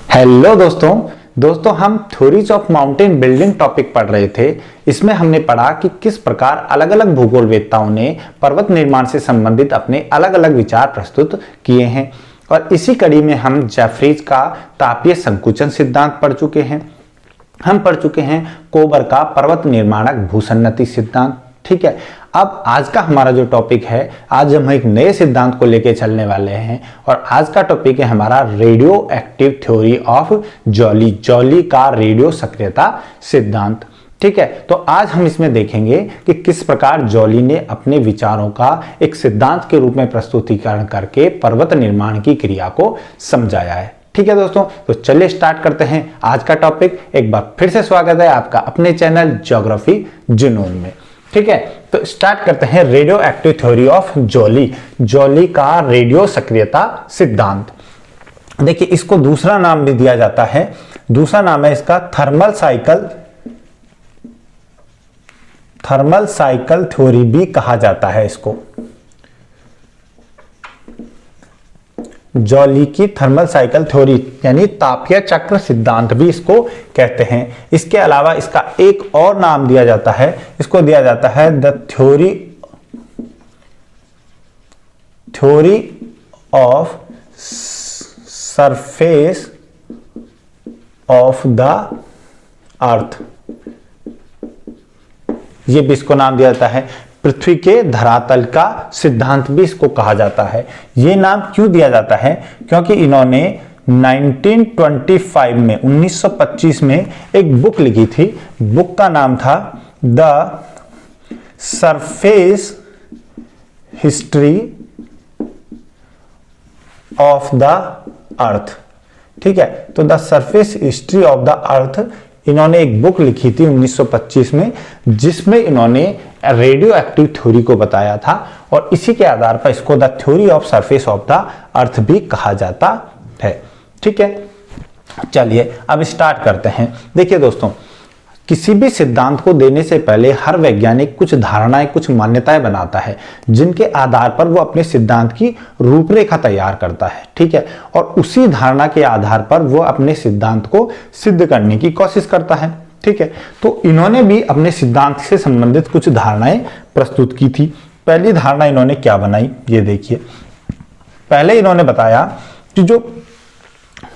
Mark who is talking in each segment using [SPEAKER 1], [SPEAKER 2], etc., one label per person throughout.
[SPEAKER 1] Hello दोस्तों हम theories of mountain building topic पढ़ रहे थे। इसमें हमने पढ़ा कि किस प्रकार अलग अलग भूगोलवेत्ताओं ने पर्वत निर्माण से संबंधित अपने अलग अलग विचार प्रस्तुत किए हैं। और इसी कड़ी में हम जेफरीज का तापीय संकुचन सिद्धांत पढ़ चुके हैं। हम पढ़ चुके हैं कोबर का पर्वत निर्माणक भूसन्नति सिद्धांत। ठीक है, अब आज का हमारा जो टॉपिक है, आज हम एक नए सिद्धांत को लेके चलने वाले हैं और आज का टॉपिक है हमारा radio active theory of jolly. Jolly का रेडियो सक्रियता सिद्धांत। ठीक है, तो आज हम इसमें देखेंगे कि किस प्रकार जॉली ने अपने विचारों का एक सिद्धांत के रूप में प्रस्तुतिकरण करके पर्वत निर्माण की क्रिया को समझाया है। ठीक है दोस्तों, तो चलिए स्टार्ट करते हैं आज का टॉपिक। एक बार फिर से स्वागत है आपका अपने चैनल ज्योग्राफी जुनून में। ठीक है, तो स्टार्ट करते हैं radio active theory of jolly. Jolly का रेडियो सक्रियता सिद्धांत। देखिए, इसको दूसरा नाम भी दिया जाता है। दूसरा नाम है इसका थर्मल साइकिल थ्योरी भी कहा जाता है इसको। जॉली की थर्मल साइकिल थ्योरी यानी तापीय चक्र सिद्धांत भी इसको कहते हैं। इसके अलावा इसका एक और नाम दिया जाता है, इसको दिया जाता है the theory of surface of the earth. ये भी इसको नाम दिया जाता है। पृथ्वी के धरातल का सिद्धांत भी इसको कहा जाता है। ये नाम क्यों दिया जाता है? क्योंकि इन्होंने 1925 में एक बुक लिखी थी। बुक का नाम था the surface history of the earth. ठीक है, तो the surface history of the earth इन्होंने एक बुक लिखी थी 1925 में, जिसमें इन्होंने रेडियो एक्टिव थ्योरी को बताया था और इसी के आधार पर इसको the theory of surface of the earth भी कहा जाता है। ठीक है, चलिए अब स्टार्ट करते हैं। देखिए दोस्तों, किसी भी सिद्धांत को देने से पहले हर वैज्ञानिक कुछ धारणाएं, कुछ मान्यताएं बनाता है, जिनके आधार पर वो अपने सिद्धांत की रूपरेखा तैयार करता है। ठीक है, और उसी धारणा के आधार पर वो अपने सिद्धांत को सिद्ध करने की कोशिश करता है। ठीक है, तो इन्होंने भी अपने सिद्धांत से संबंधित कुछ धारणाएं प्रस्तुत की थी। पहली धारणा इन्होंने क्या बनाई, ये देखिए। पहले इन्होंने बताया कि जो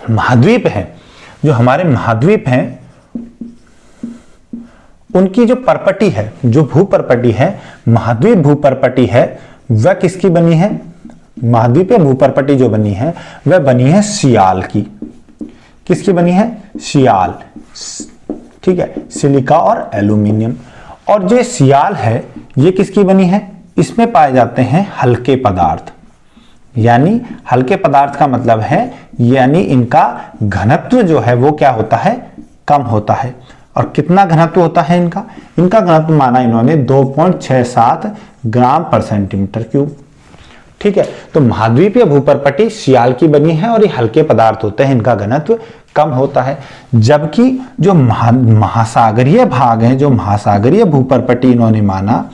[SPEAKER 1] महाद्वीप है, जो हमारे महाद्वीप हैं, उनकी जो परपटी है, जो भूपरपटी है, महाद्वीप भूपरपटी है, वह किसकी बनी है? महाद्वीपीय भूपरपटी जो बनी है वह बनी है सियाल की। किसकी बनी है? सियाल। ठीक है, सिलिका और एल्यूमिनियम। और जो सियाल है ये किसकी बनी है? इसमें पाए जाते हैं हल्के पदार्थ। यानी हल्के पदार्थ का मतलब है यानी इनका घनत्व जो है वो क्या होता है? कम होता है। और कितना घनत्व होता है इनका? इनका घनत्व माना इन्होंने 2.67 ग्राम पर सेंटीमीटर क्यूब। ठीक है, तो महाद्वीपीय भूपरपटी सियाल की बनी है और ये हल्के पदार्थ होते हैं, इनका घनत्व कम होता है। जबकि जो महासागरीय भाग हैं, जो महासागरीय भूपरपटी इन्होंने माना,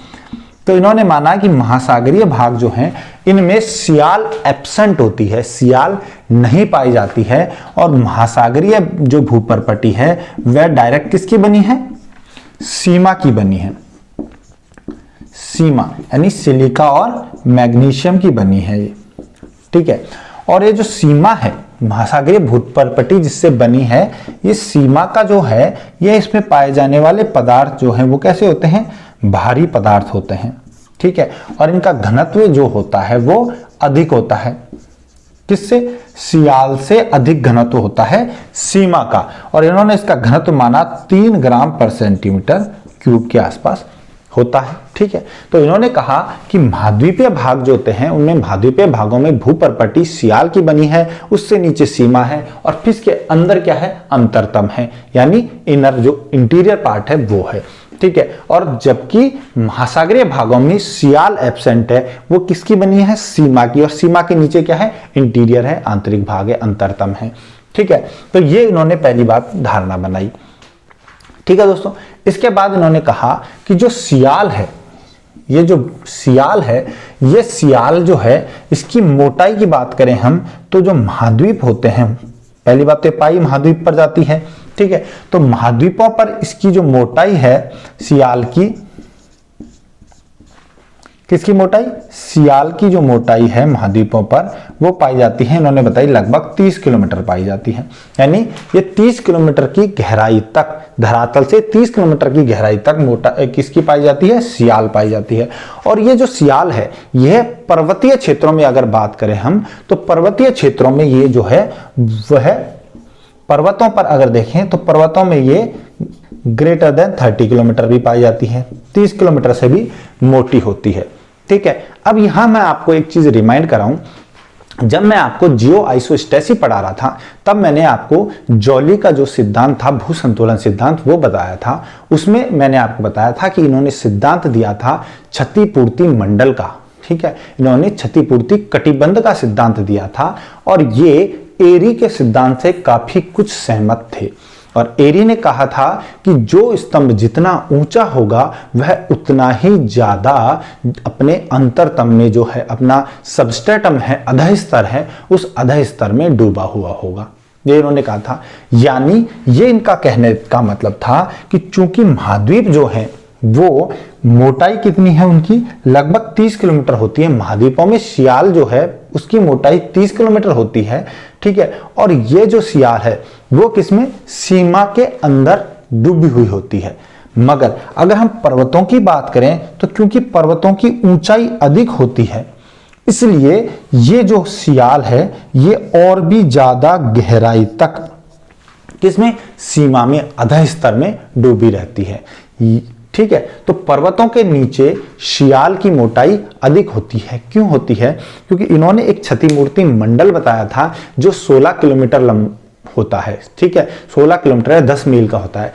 [SPEAKER 1] तो इन्होंने माना कि महासागरीय भाग जो हैं इनमें सियाल एब्सेंट होती है, सियाल नहीं पाई जाती है। और महासागरीय जो भूपरपटी है वह डायरेक्ट किसकी बनी है? सीमा की बनी है। सीमा यानी सिलिका और मैग्नीशियम की बनी है ये। ठीक है, और ये जो सीमा है महासागरीय भूपरपटी जिससे बनी है, ये सीमा का जो है ये इसमें पाए जाने वाले पदार्थ जो हैं वो कैसे होते हैं? भारी पदार्थ होते हैं। ठीक है, और इनका घनत्व जो होता है वो अधिक होता है। किससे? सियाल से अधिक घनत्व होता है सीमा का। और इन्होंने इसका घनत्व माना 3 ग्राम पर सेंटीमीटर क्यूब के आसपास होता है। ठीक है, तो इन्होंने कहा कि महाद्वीपीय भाग जो होते हैं उनमें महाद्वीपीय भागों में भूपरपटी सियाल की बनी है, उससे नीचे सीमा है और फिर इसके अंदर क्या है? अंतरतम है, यानी इनर जो इंटीरियर पार्ट है वो है। ठीक है, और जबकि महासागरीय भागों में सियाल एब्सेंट है, वो किसकी बनी है? सीमा की। और सीमा के नीचे क्या है? इंटीरियर है, आंतरिक भाग है, अंतरतम है। ठीक है, तो ये इन्होंने पहली बात धारणा बनाई। ठीक है दोस्तों, इसके बाद इन्होंने कहा कि जो सियाल है, ये जो सियाल है, ये सियाल जो है इसकी मोटाई की बात करें हम तो जो महाद्वीप होते हैं पहली बात तो पाई महाद्वीप पर जाती है, ठीक है। तो महाद्वीपों पर इसकी जो मोटाई है सियाल की, किसकी मोटाई, सियाल की जो मोटाई है महाद्वीपों पर वो पाई जाती है, इन्होंने बताई लगभग 30 किलोमीटर पाई जाती है। यानी ये 30 किलोमीटर की गहराई तक, धरातल से 30 किलोमीटर की गहराई तक मोटा किसकी पाई जाती है, सियाल पाई जाती है। और ये जो सियाल है यह पर्वतीय क्षेत्रों में अगर बात करें हम, तो पर्वतीय क्षेत्रों में ये जो है वह पर्वतों पर अगर देखें तो पर्वतों में ये ग्रेटर देन 30 किलोमीटर भी पाई जाती है, 30 किलोमीटर से भी मोटी होती है, ठीक है। अब यहां मैं आपको एक चीज रिमाइंड कराऊं, जब मैं आपको जियो आइसोस्टेसी पढ़ा रहा था तब मैंने आपको जॉली का जो सिद्धांत था, भू संतुलन सिद्धांत, वो बताया था। उसमें मैंने आपको बताया था कि इन्होंने सिद्धांत दिया था क्षतिपूर्ति मंडल का, ठीक है। इन्होंने क्षतिपूर्ति कटिबंध का सिद्धांत दिया था और ये एरी के सिद्धांत से काफी कुछ सहमत थे। और एरी ने कहा था कि जो स्तंभ जितना ऊंचा होगा वह उतना ही ज्यादा अपने अंतरतम में जो है अपना सबस्ट्रेटम है, अधः स्तर है, उस अधः स्तर में डूबा हुआ होगा, ये इन्होंने कहा था। यानी ये इनका कहने का मतलब था कि चूंकि महाद्वीप जो है वो मोटाई कितनी है उनकी, लगभग 30 किलोमीटर होती है। महाद्वीपों में सियाल जो है उसकी मोटाई 30 किलोमीटर होती है, ठीक है। और ये जो सियाल है वो किसमें, सीमा के अंदर डूबी हुई होती है। मगर अगर हम पर्वतों की बात करें तो क्योंकि पर्वतों की ऊंचाई अधिक होती है, इसलिए ये जो सियाल है ये और भी ज्यादा गहराई तक किसमें, सीमा में, अधः स्तर में डूबी रहती है, ठीक है। तो पर्वतों के नीचे सियाल की मोटाई अधिक होती है। क्यों होती है, क्योंकि इन्होंने एक क्षतिपूर्ति मंडल बताया था जो 16 किलोमीटर होता है, ठीक है। 16 किलोमीटर है, 10 मील का होता है,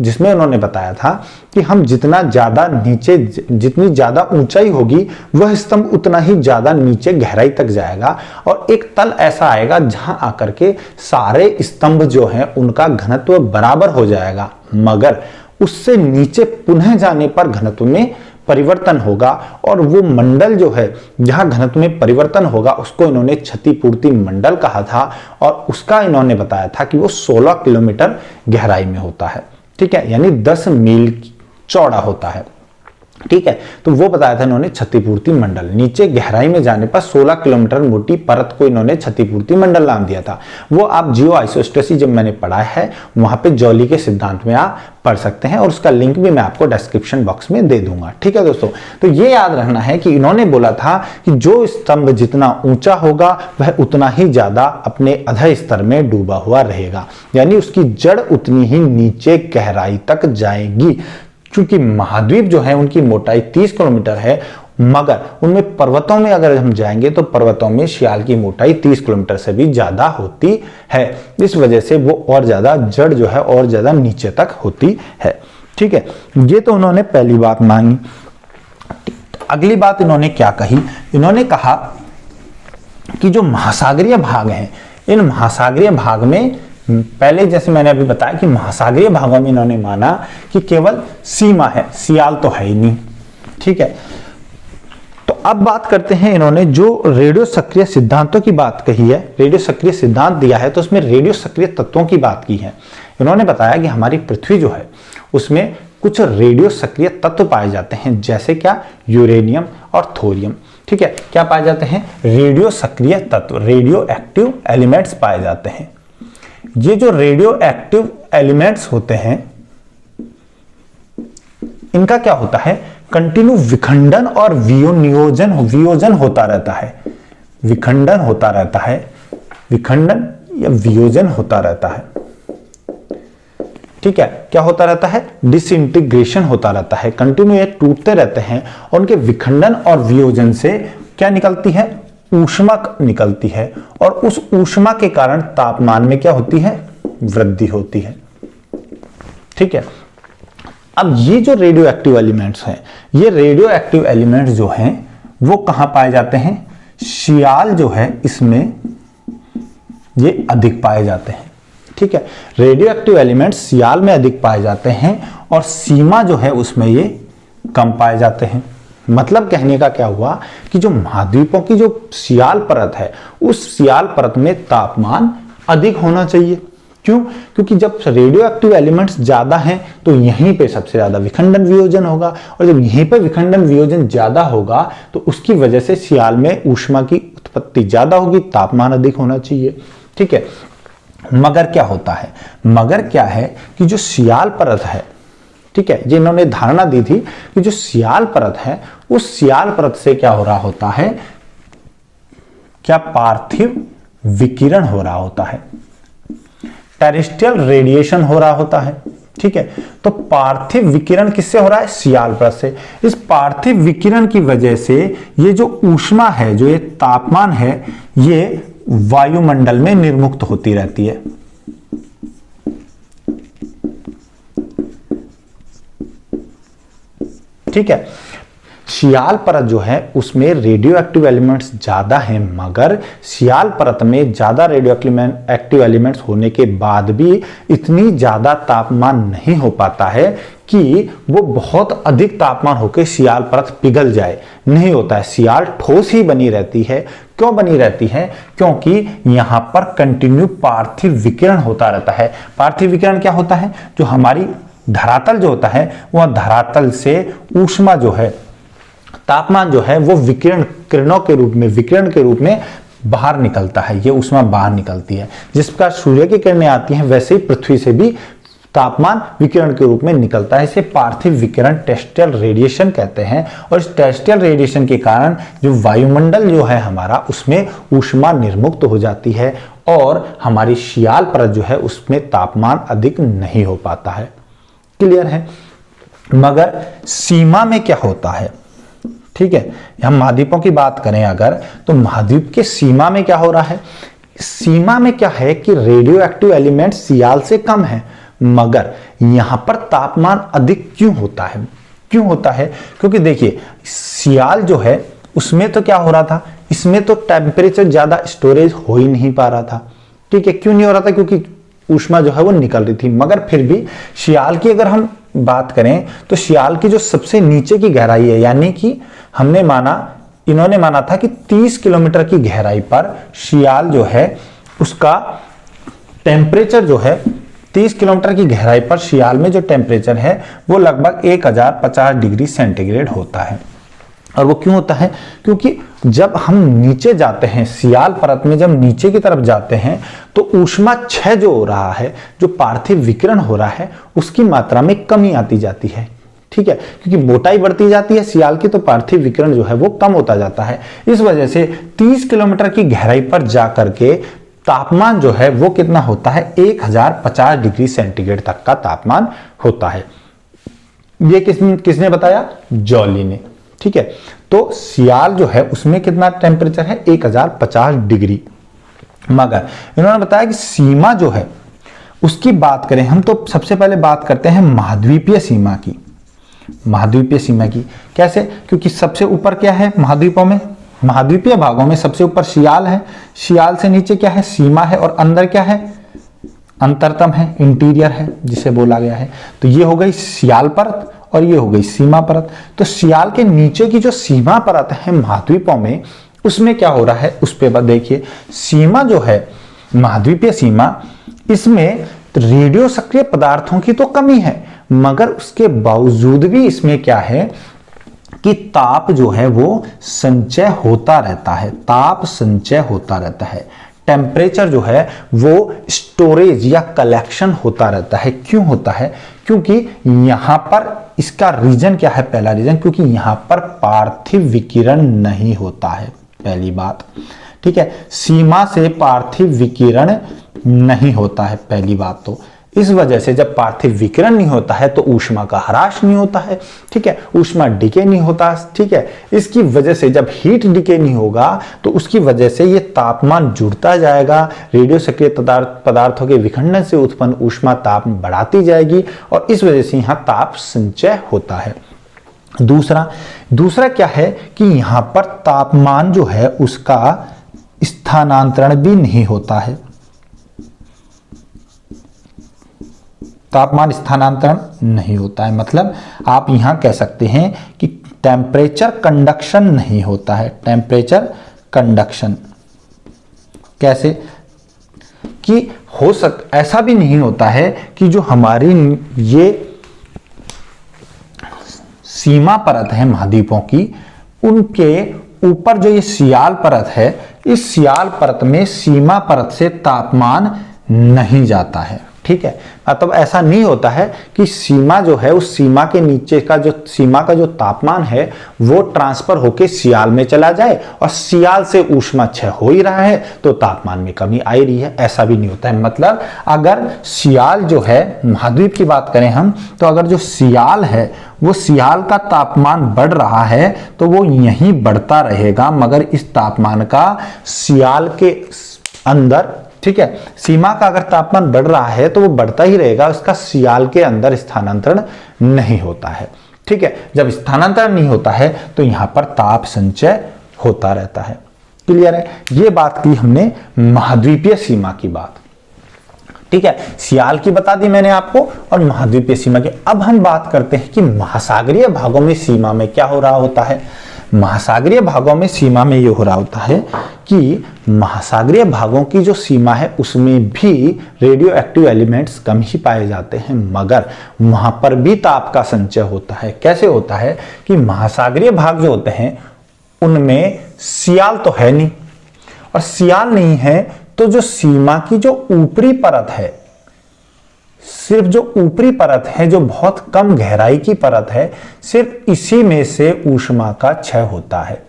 [SPEAKER 1] जिसमें उन्होंने बताया था कि हम जितना ज्यादा नीचे, जितनी ज्यादा ऊंचाई होगी वह स्तंभ उतना ही ज्यादा नीचे गहराई तक जाएगा और एक तल ऐसा आएगा जहां आकर के सारे स्तंभ जो हैं उनका घनत्व बराबर हो जाएगा, मगर उससे नीचे पुनः जाने पर घनत्व में परिवर्तन होगा। और वो मंडल जो है जहां घनत्व में परिवर्तन होगा उसको इन्होंने क्षतिपूर्ति मंडल कहा था और उसका इन्होंने बताया था कि वो 16 किलोमीटर गहराई में होता है, ठीक है। यानी 10 मील चौड़ा होता है, ठीक है। तो वो बताया था इन्होंने क्षतिपूर्ति मंडल। नीचे गहराई में जाने पर 16 किलोमीटर मोटी परत को इन्होंने क्षतिपूर्ति मंडल नाम दिया था। वो आप जियो आइसोस्टेसी जब मैंने पढ़ा है वहां पे जॉली के सिद्धांत में आप पढ़ सकते हैं और उसका लिंक भी मैं आपको डिस्क्रिप्शन बॉक्स में दे दूंगा, ठीक है दोस्तों। तो ये याद रखना है कि इन्होंने बोला था कि जो स्तंभ जितना ऊंचा होगा वह उतना ही ज्यादा अपने अधः स्तर में डूबा हुआ रहेगा, यानी उसकी जड़ उतनी ही नीचे गहराई तक जाएगी। क्योंकि महाद्वीप जो है उनकी मोटाई 30 किलोमीटर है, मगर उनमें पर्वतों में अगर हम जाएंगे तो पर्वतों में सियाल की मोटाई 30 किलोमीटर से भी ज्यादा होती है। इस वजह से वो और ज्यादा जड़ जो है और ज्यादा नीचे तक होती है, ठीक है। ये तो उन्होंने पहली बात मांगी। अगली बात इन्होंने क्या कही, इन्होंने कहा कि जो महासागरीय भाग हैं, इन महासागरीय भाग में पहले जैसे मैंने अभी बताया कि महासागरीय भागों में इन्होंने माना कि केवल सीमा है, सियाल तो है ही नहीं, ठीक है। तो अब बात करते हैं, इन्होंने जो रेडियो सक्रिय सिद्धांतों की बात कही है, रेडियो सक्रिय सिद्धांत दिया है तो उसमें रेडियो सक्रिय तत्वों की बात की है। इन्होंने बताया कि हमारी पृथ्वी जो है उसमें कुछ रेडियो सक्रिय तत्व पाए जाते हैं, जैसे क्या, यूरेनियम और थोरियम, ठीक है। क्या पाए जाते हैं, रेडियो सक्रिय तत्व, रेडियो एक्टिव एलिमेंट्स पाए जाते हैं। ये जो रेडियो एक्टिव एलिमेंट्स होते हैं इनका क्या होता है, कंटिन्यू विखंडन और वियोजन होता रहता है, विखंडन होता रहता है, विखंडन या वियोजन होता रहता है, ठीक है। क्या होता रहता है, डिसइंटीग्रेशन होता रहता है, कंटिन्यू ये टूटते रहते हैं और उनके विखंडन और वियोजन से क्या निकलती है, ऊष्मा निकलती है और उस ऊष्मा के कारण तापमान में क्या होती है, वृद्धि होती है, ठीक है। अब ये जो रेडियो एक्टिव एलिमेंट्स हैं, ये रेडियो एक्टिव एलिमेंट्स जो हैं वो कहां पाए जाते हैं, सियाल जो है इसमें ये अधिक पाए जाते हैं, ठीक है। रेडियो एक्टिव एलिमेंट्स सियाल में अधिक पाए जाते हैं और सीमा जो है उसमें ये कम पाए जाते हैं। मतलब कहने का क्या हुआ कि जो महाद्वीपों की जो सियाल परत है उस सियाल परत में तापमान अधिक होना चाहिए। क्यों? क्योंकि जब रेडियो एक्टिव एलिमेंट्स ज्यादा हैं तो यहीं पे सबसे ज्यादा विखंडन वियोजन होगा, और जब यहीं पे विखंडन वियोजन ज्यादा होगा तो उसकी वजह से सियाल में ऊष्मा की उत्पत्ति ज्यादा होगी, तापमान अधिक होना चाहिए। ठीक है, मगर क्या होता है, मगर क्या है कि जो सियाल परत है, ठीक है, जिन्होंने धारणा दी थी कि जो सियाल परत है उस सियाल परत से क्या हो रहा होता है, क्या पार्थिव विकिरण हो रहा होता है, टेरेस्ट्रियल रेडिएशन हो रहा होता है। ठीक है, तो पार्थिव विकिरण किससे हो रहा है, सियाल परत से। इस पार्थिव विकिरण की वजह से ये जो ऊष्मा है, जो ये तापमान है, ये वायुमंडल में निर्मुक्त होती रहती है। ठीक है, सियाल परत जो है उसमें रेडियो एक्टिव एलिमेंट्स ज्यादा हैं, मगर सियाल परत में ज्यादा रेडियो एक्टिव एलिमेंट्स होने के बाद भी इतनी ज्यादा तापमान नहीं हो पाता है कि वो बहुत अधिक तापमान होकर सियाल परत पिघल जाए, नहीं होता है। सियाल ठोस ही बनी रहती है। क्यों बनी रहती है? क्योंकि यहां पर कंटिन्यू पार्थिव विकिरण होता रहता है। पार्थिव विकिरण क्या होता है? जो हमारी धरातल जो होता है वह धरातल से ऊष्मा जो है, तापमान जो है वो विकिरण विकिरण के रूप में बाहर निकलता है। ये ऊष्मा बाहर निकलती है। जिस प्रकार सूर्य की किरणें आती हैं वैसे ही पृथ्वी से भी तापमान विकिरण के रूप में निकलता है। इसे पार्थिव विकिरण, टेरेस्ट्रियल रेडिएशन कहते हैं। और इस टेरेस्ट्रियल रेडिएशन के कारण जो वायुमंडल जो है हमारा, उसमें ऊष्मा निर्मुक्त हो जाती है और हमारी सियाल परत जो है उसमें तापमान अधिक नहीं हो पाता है। क्लियर है? मगर सीमा में क्या होता है? ठीक है, हम महाद्वीपों की बात करें अगर, तो महाद्वीप के सीमा में क्या हो रहा है? सीमा में क्या है कि रेडियो एक्टिव एलिमेंट सियाल से कम है, मगर यहां पर तापमान अधिक क्यों होता है? क्यों होता है? क्योंकि देखिए, सियाल जो है उसमें तो क्या हो रहा था, इसमें तो टेम्परेचर ज्यादा स्टोरेज हो ही नहीं पा रहा था। ठीक है, क्यों नहीं हो रहा था? क्योंकि ऊष्मा जो है वो निकल रही थी। मगर फिर भी सियाल की अगर हम बात करें तो सियाल की जो सबसे नीचे की गहराई है, यानी कि इन्होंने माना था कि 30 किलोमीटर की गहराई पर सियाल जो है उसका टेम्परेचर जो है, 30 किलोमीटर की गहराई पर सियाल में जो टेम्परेचर है वो लगभग 1050 डिग्री सेंटीग्रेड होता है। और वो क्यों होता है? क्योंकि जब हम नीचे जाते हैं, सियाल परत में जब नीचे की तरफ जाते हैं तो ऊष्मा क्षय जो हो रहा है, जो पार्थिव विकिरण हो रहा है, उसकी मात्रा में कमी आती जाती है। ठीक है, क्योंकि मोटाई बढ़ती जाती है सियाल की, तो पार्थिव विकिरण जो है वो कम होता जाता है। इस वजह से 30 किलोमीटर की गहराई पर जाकर के तापमान जो है वो कितना होता है? 1050 डिग्री सेंटीग्रेड तक का तापमान होता है। ये किसने बताया? जॉली ने। ठीक है, तो सियाल जो है उसमें कितना टेम्परेचर है? 1050 डिग्री। मगर इन्होंने बताया कि सीमा जो है उसकी बात करें हम, तो सबसे पहले बात करते हैं महाद्वीपीय सीमा की। महाद्वीपीय सीमा की कैसे? क्योंकि सबसे ऊपर क्या है महाद्वीपों में, महाद्वीपीय भागों में सबसे ऊपर सियाल है, सियाल से नीचे क्या है? सीमा है, और अंदर क्या है? अंतरतम है, इंटीरियर है जिसे बोला गया है। तो ये हो गई सियाल परत और ये हो गई सीमा परत। तो सियाल के नीचे की जो सीमा परत है महाद्वीपों में, उसमें क्या हो रहा है उस पे देखिए। सीमा जो है महाद्वीपीय सीमा, इसमें रेडियो सक्रिय पदार्थों की तो कमी है, मगर उसके बावजूद भी इसमें क्या है कि ताप जो है वो संचय होता रहता है। ताप संचय होता रहता है। टेम्परेचर जो है वो स्टोरेज या कलेक्शन होता रहता है। क्यों होता है? क्योंकि यहां पर इसका रीजन क्या है? पहला रीजन, क्योंकि यहां पर पार्थिव विकिरण नहीं होता है, पहली बात। ठीक है, सीमा से पार्थिव विकिरण नहीं होता है, पहली बात। तो इस वजह से जब पार्थिव विकिरण नहीं होता है तो ऊष्मा का ह्रास नहीं होता है। ठीक है, ऊष्मा डिके नहीं होता। ठीक है, इसकी वजह से जब हीट डिके नहीं होगा तो उसकी वजह से ये तापमान जुड़ता जाएगा। रेडियो सक्रिय पदार्थों के विखंडन से उत्पन्न ऊष्मा ताप बढ़ाती जाएगी और इस वजह से यहां ताप संचय होता है। दूसरा क्या है कि यहां पर तापमान जो है उसका स्थानांतरण भी नहीं होता है। तापमान स्थानांतरण नहीं होता है, मतलब आप यहां कह सकते हैं कि टेम्परेचर कंडक्शन नहीं होता है। टेम्परेचर कंडक्शन कैसे? कि ऐसा भी नहीं होता है कि जो हमारी ये सीमा परत है महाद्वीपों की, उनके ऊपर जो ये सियाल परत है, इस सियाल परत में सीमा परत से तापमान नहीं जाता है। ठीक है, मतलब ऐसा नहीं होता है कि सीमा जो है, उस सीमा के नीचे का जो सीमा का जो तापमान है वो ट्रांसफर होके सियाल में चला जाए और सियाल से ऊष्मा क्षय हो ही रहा है तो तापमान में कमी आ रही है, ऐसा भी नहीं होता है। मतलब अगर सियाल जो है, महाद्वीप की बात करें हम, तो अगर जो सियाल है वो सियाल का तापमान बढ़ रहा है तो वो यहीं बढ़ता रहेगा, मगर इस तापमान का सियाल के अंदर, ठीक है, सीमा का अगर तापमान बढ़ रहा है तो वो बढ़ता ही रहेगा, उसका सियाल के अंदर स्थानांतरण नहीं होता है। ठीक है, जब स्थानांतरण नहीं होता है तो यहां पर ताप संचय होता रहता है। क्लियर है? ये बात की हमने महाद्वीपीय सीमा की बात। ठीक है, सियाल की बता दी मैंने आपको और महाद्वीपीय सीमा की। अब हम बात करते हैं कि महासागरीय भागों में सीमा में क्या हो रहा होता है। महासागरीय भागों में सीमा में ये हो रहा होता है कि महासागरीय भागों की जो सीमा है उसमें भी रेडियो एक्टिव एलिमेंट्स कम ही पाए जाते हैं, मगर वहां पर भी ताप का संचय होता है। कैसे होता है कि महासागरीय भाग जो होते हैं उनमें सियाल तो है नहीं, और सियाल नहीं है तो जो सीमा की जो ऊपरी परत है, सिर्फ जो ऊपरी परत है, जो बहुत कम गहराई की परत है, सिर्फ इसी में से ऊष्मा का क्षय होता है।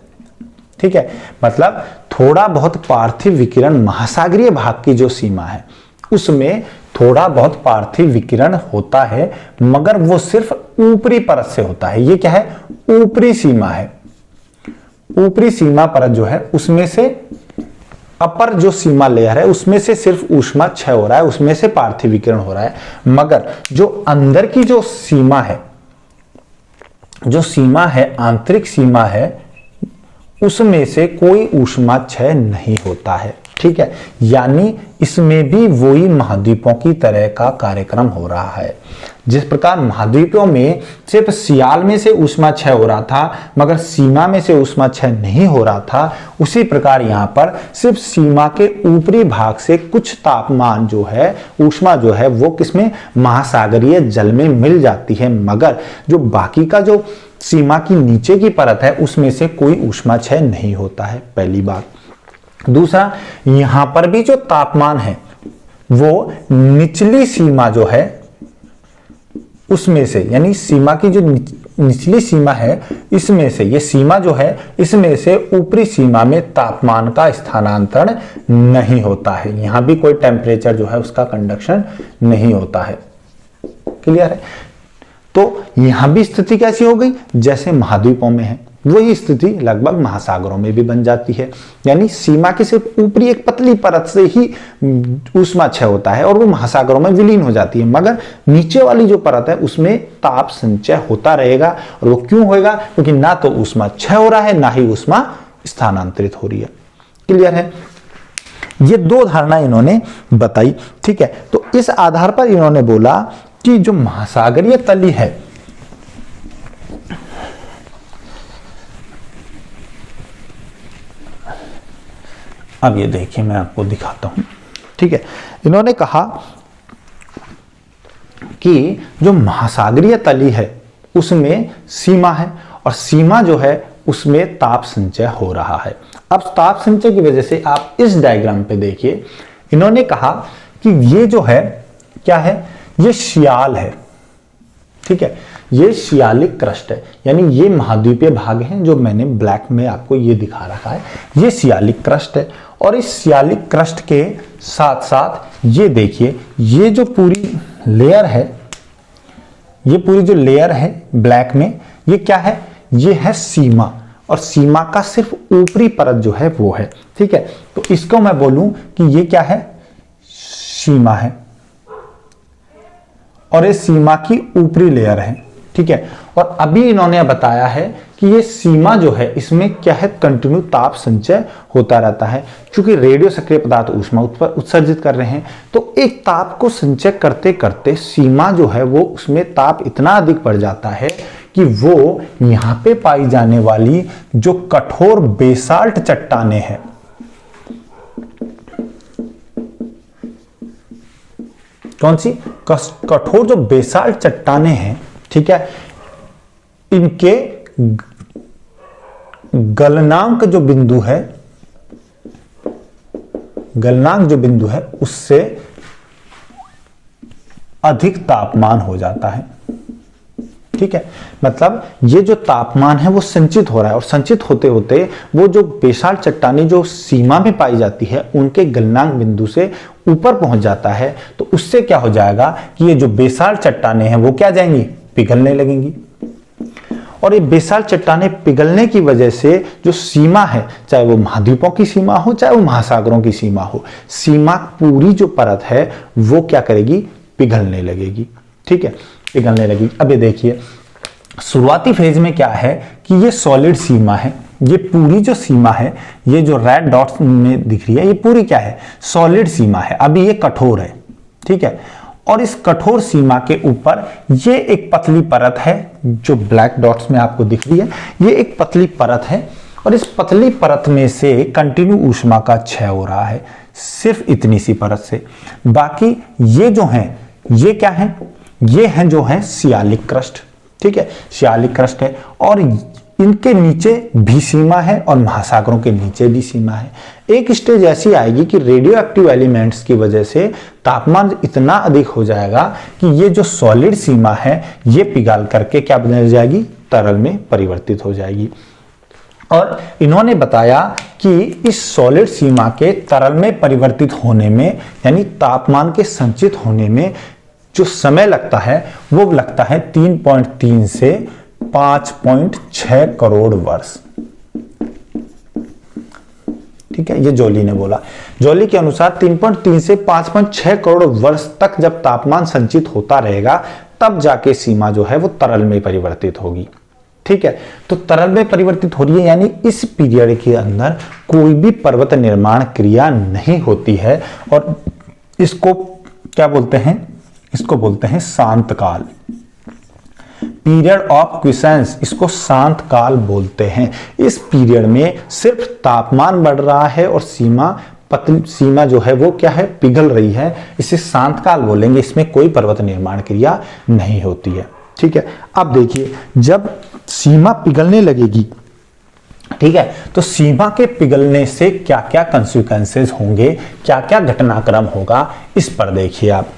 [SPEAKER 1] ठीक है, मतलब थोड़ा बहुत पार्थिव विकिरण महासागरीय भाग की जो सीमा है उसमें थोड़ा बहुत पार्थिव विकिरण होता है, मगर वो सिर्फ ऊपरी परत से होता है। ये क्या है? ऊपरी सीमा है। ऊपरी सीमा परत जो है उसमें से, अपर जो सीमा लेयर है उसमें से सिर्फ ऊष्मा क्षय हो रहा है, उसमें से पार्थिव विकिरण हो रहा है, मगर जो अंदर की जो सीमा है, जो सीमा है, आंतरिक सीमा है, उसमें से कोई ऊष्मा क्षय नहीं होता है। ठीक है, यानी इसमें भी वही महाद्वीपों की तरह का कार्यक्रम हो रहा है। जिस प्रकार महाद्वीपों में सिर्फ सियाल में से ऊष्मा क्षय हो रहा था मगर सीमा में से ऊष्मा क्षय नहीं हो रहा था, उसी प्रकार यहाँ पर सिर्फ सीमा के ऊपरी भाग से कुछ तापमान जो है, ऊष्मा जो है, वो किसमें? महासागरीय जल में मिल जाती है, मगर जो बाकी का जो सीमा की नीचे की परत है उसमें से कोई ऊष्मा क्षय नहीं होता है। पहली बात। दूसरा, यहां पर भी जो तापमान है वो निचली सीमा जो है उसमें से, यानी सीमा की जो निचली सीमा है इसमें से, ये सीमा जो है इसमें से ऊपरी सीमा में तापमान का स्थानांतरण नहीं होता है। यहां भी कोई टेम्परेचर जो है उसका कंडक्शन नहीं होता है। क्लियर है? तो यहां भी स्थिति कैसी हो गई? जैसे महाद्वीपों में है वही स्थिति लगभग महासागरों में भी बन जाती है, यानी सीमा की सिर्फ ऊपरी एक पतली परत से ही ऊष्मा क्षय होता है और वो महासागरों में विलीन हो जाती है, मगर नीचे वाली जो परत है उसमें ताप संचय होता रहेगा। और वो क्यों होगा? क्योंकि ना तो ऊष्मा क्षय हो रहा है, ना ही ऊष्मा स्थानांतरित हो रही है। क्लियर है? ये दो धारणा इन्होंने बताई। ठीक है, तो इस आधार पर इन्होंने बोला कि जो महासागरीय तली है, अब ये देखिए मैं आपको दिखाता हूं। ठीक है, इन्होंने कहा कि जो महासागरीय तली है उसमें सीमा है और सीमा जो है उसमें ताप संचय हो रहा है। अब ताप संचय की वजह से आप इस डायग्राम पे देखिए, इन्होंने कहा कि ये जो है क्या है? ये सियाल है। ठीक है, ये सियालिक क्रस्ट है, यानी ये महाद्वीपीय भाग हैं जो मैंने ब्लैक में आपको ये दिखा रखा है, ये सियालिक क्रस्ट है। और इस सियालिक क्रस्ट के साथ साथ ये देखिए, ये जो पूरी लेयर है, ये पूरी जो लेयर है ब्लैक में, ये क्या है? ये है सीमा, और सीमा का सिर्फ ऊपरी परत जो है वो है। ठीक है, तो इसको मैं बोलूं कि ये क्या है? सीमा है, और ये सीमा की ऊपरी लेयर है। ठीक है, और अभी इन्होंने बताया है कि ये सीमा जो है इसमें क्या है? कंटिन्यू ताप संचय होता रहता है। क्योंकि रेडियो सक्रिय पदार्थ ऊष्मा उत्सर्जित कर रहे हैं, तो एक ताप को संचय करते करते सीमा जो है वो उसमें ताप इतना अधिक बढ़ जाता है कि वो यहां पे पाई जाने वाली जो कठोर बेसाल्ट चट्टाने हैं, कौन सी? कठोर जो बेसाल्ट चट्टाने हैं, ठीक है, इनके गलनांक जो बिंदु है, गलनांक जो बिंदु है उससे अधिक तापमान हो जाता है। ठीक है, मतलब ये जो तापमान है वो संचित हो रहा है, और संचित होते होते वो जो बेसाल्ट चट्टानी जो सीमा में पाई जाती है उनके गलनांक बिंदु से ऊपर पहुंच जाता है। तो उससे क्या हो जाएगा कि ये जो बेसाल्ट चट्टाने हैं वो क्या जाएंगी? पिघलने लगेंगी। और ये बेसाल्ट चट्टाने पिघलने की वजह से जो सीमा है, चाहे वो महाद्वीपों की सीमा हो चाहे वो महासागरों की सीमा हो, सीमा पूरी जो परत है वो क्या करेगी? पिघलने लगेगी। ठीक है, पिघलने लगेगी। अब ये देखिए शुरुआती फेज में क्या है कि ये सॉलिड सीमा है, ये पूरी जो सीमा है, ये जो रेड डॉट्स में दिख रही है, ये पूरी क्या है? सॉलिड सीमा है। अभी ये कठोर है। ठीक है, और इस कठोर सीमा के ऊपर ये एक पतली परत है जो ब्लैक डॉट्स में आपको दिख रही है, ये एक पतली परत है, और इस पतली परत में से कंटिन्यू ऊष्मा का क्षय हो रहा है, सिर्फ इतनी सी परत से। बाकी ये जो है ये क्या है? ये हैं जो है सियालिक क्रस्ट। ठीक है, सियालिक क्रस्ट है, और इनके नीचे भी सीमा है और महासागरों के नीचे भी सीमा है। एक स्टेज ऐसी आएगी कि रेडियो एक्टिव एलिमेंट्स की वजह से तापमान इतना अधिक हो जाएगा कि ये जो सॉलिड सीमा है ये पिघल करके क्या बन जाएगी? तरल में परिवर्तित हो जाएगी। और इन्होंने बताया कि इस सॉलिड सीमा के तरल में परिवर्तित होने में, यानी तापमान के संचित होने में जो समय लगता है वो लगता है 3.3 से 5.6 करोड़ वर्ष। ठीक है, ये जॉली ने बोला। जॉली के अनुसार 3.3 से 5.6 करोड़ वर्ष तक जब तापमान संचित होता रहेगा तब जाके सीमा जो है वो तरल में परिवर्तित होगी। ठीक है, तो तरल में परिवर्तित हो रही है, यानी इस पीरियड के अंदर कोई भी पर्वत निर्माण क्रिया नहीं होती है, और इसको क्या बोलते हैं? इसको बोलते हैं शांत काल, पीरियड ऑफ क्विसेंस, इसको शांत काल बोलते हैं। इस पीरियड में सिर्फ तापमान बढ़ रहा है और सीमा जो है वो क्या है? पिघल रही है, इसे शांत काल बोलेंगे। इसमें कोई पर्वत निर्माण क्रिया नहीं होती है। ठीक है, अब देखिए जब सीमा पिघलने लगेगी, ठीक है, तो सीमा के पिघलने से क्या क्या कंसिक्वेंसेस होंगे, क्या क्या घटनाक्रम होगा, इस पर देखिए आप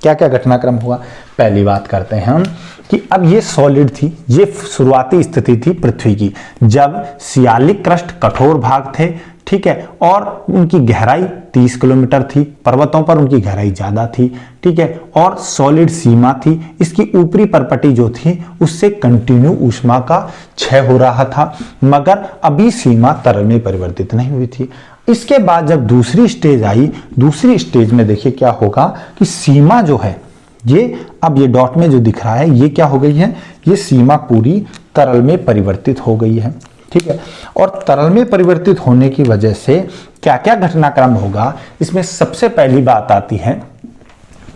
[SPEAKER 1] क्या क्या घटनाक्रम होगा। पहली बात करते हैं हम कि अब ये सॉलिड थी, ये शुरुआती स्थिति थी पृथ्वी की, जब सियालिक क्रस्ट कठोर भाग थे। ठीक है, और उनकी गहराई 30 किलोमीटर थी, पर्वतों पर उनकी गहराई ज्यादा थी। ठीक है, और सॉलिड सीमा थी, इसकी ऊपरी परपटी जो थी उससे कंटिन्यू ऊष्मा का क्षय हो रहा था, मगर अभी सीमा तरल में परिवर्तित नहीं हुई थी। इसके बाद जब दूसरी स्टेज आई, दूसरी स्टेज में देखिए क्या होगा कि सीमा जो है ये, अब ये डॉट में जो दिख रहा है ये क्या हो गई है? ये सीमा पूरी तरल में परिवर्तित हो गई है। ठीक है, और तरल में परिवर्तित होने की वजह से क्या क्या घटनाक्रम होगा, इसमें सबसे पहली बात आती है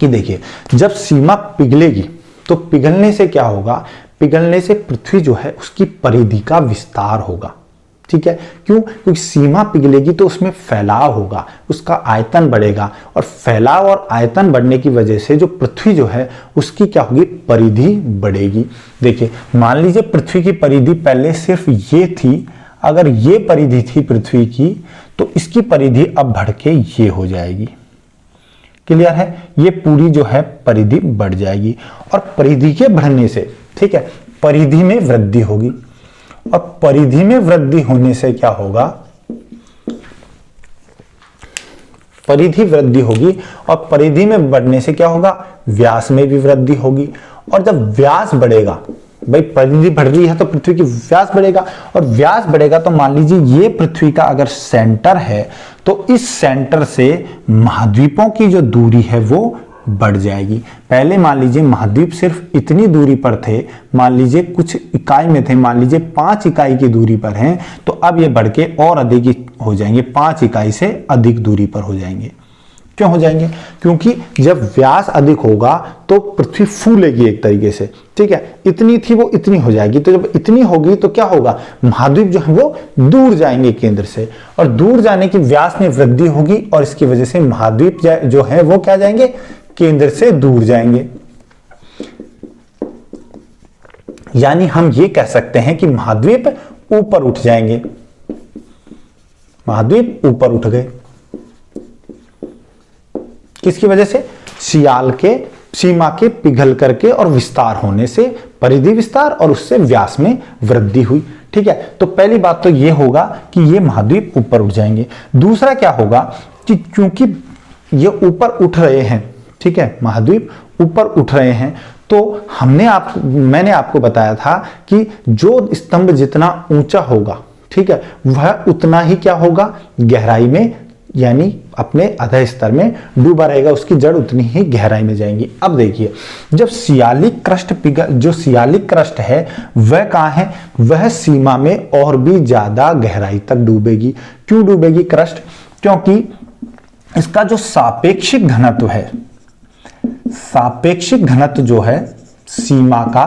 [SPEAKER 1] कि देखिए जब सीमा पिघलेगी तो पिघलने से क्या होगा? पिघलने से पृथ्वी जो है उसकी परिधि का विस्तार होगा। ठीक है, क्यों? क्योंकि सीमा पिघलेगी तो उसमें फैलाव होगा, उसका आयतन बढ़ेगा, और फैलाव और आयतन बढ़ने की वजह से जो पृथ्वी जो है उसकी क्या होगी? परिधि बढ़ेगी। देखिए मान लीजिए पृथ्वी की परिधि पहले सिर्फ ये थी, अगर ये परिधि थी पृथ्वी की तो इसकी परिधि अब बढ़ के ये हो जाएगी। क्लियर है? ये पूरी जो है परिधि बढ़ जाएगी, और परिधि के बढ़ने से, ठीक है, परिधि में वृद्धि होगी, और परिधि में वृद्धि होने से क्या होगा? परिधि वृद्धि होगी, और परिधि में बढ़ने से क्या होगा? व्यास में भी वृद्धि होगी, और जब व्यास बढ़ेगा, भाई परिधि बढ़ रही है तो पृथ्वी की व्यास बढ़ेगा, और व्यास बढ़ेगा तो मान लीजिए ये पृथ्वी का अगर सेंटर है तो इस सेंटर से महाद्वीपों की जो दूरी है वो बढ़ जाएगी। पहले मान लीजिए महाद्वीप सिर्फ इतनी दूरी पर थे, मान लीजिए कुछ इकाई में थे, मान लीजिए 5 इकाई की दूरी पर हैं, तो अब ये बढ़ के और अधिक हो जाएंगे, 5 इकाई से अधिक दूरी पर हो जाएंगे। क्यों हो जाएंगे? क्योंकि जब व्यास अधिक होगा तो पृथ्वी फूलेगी एक तरीके से। ठीक है, इतनी थी वो इतनी हो जाएगी, तो जब इतनी होगी तो क्या होगा? महाद्वीप जो है वो दूर जाएंगे केंद्र से, और दूर जाने की व्यास में वृद्धि होगी, और इसकी वजह से महाद्वीप जो है वो क्या जाएंगे? केंद्र से दूर जाएंगे। यानी हम ये कह सकते हैं कि महाद्वीप ऊपर उठ जाएंगे, महाद्वीप ऊपर उठ गए। किसकी वजह से? सियाल के सीमा के पिघल करके और विस्तार होने से, परिधि विस्तार और उससे व्यास में वृद्धि हुई। ठीक है, तो पहली बात तो ये होगा कि ये महाद्वीप ऊपर उठ जाएंगे। दूसरा क्या होगा कि क्योंकि ये ऊपर उठ रहे हैं, ठीक है, महाद्वीप ऊपर उठ रहे हैं, तो मैंने आपको बताया था कि जो स्तंभ जितना ऊंचा होगा, ठीक है, वह उतना ही क्या होगा, गहराई में, यानी अपने अधः स्तर में डूबा रहेगा, उसकी जड़ उतनी ही गहराई में जाएंगी। अब देखिए, जब सियालिक क्रस्ट जो सियालिक क्रस्ट है वह कहां है? वह सीमा में और भी ज्यादा गहराई तक डूबेगी। क्यों डूबेगी क्रस्ट? क्योंकि इसका जो सापेक्षिक घनत्व है, सापेक्षिक घनत्व जो है सीमा का,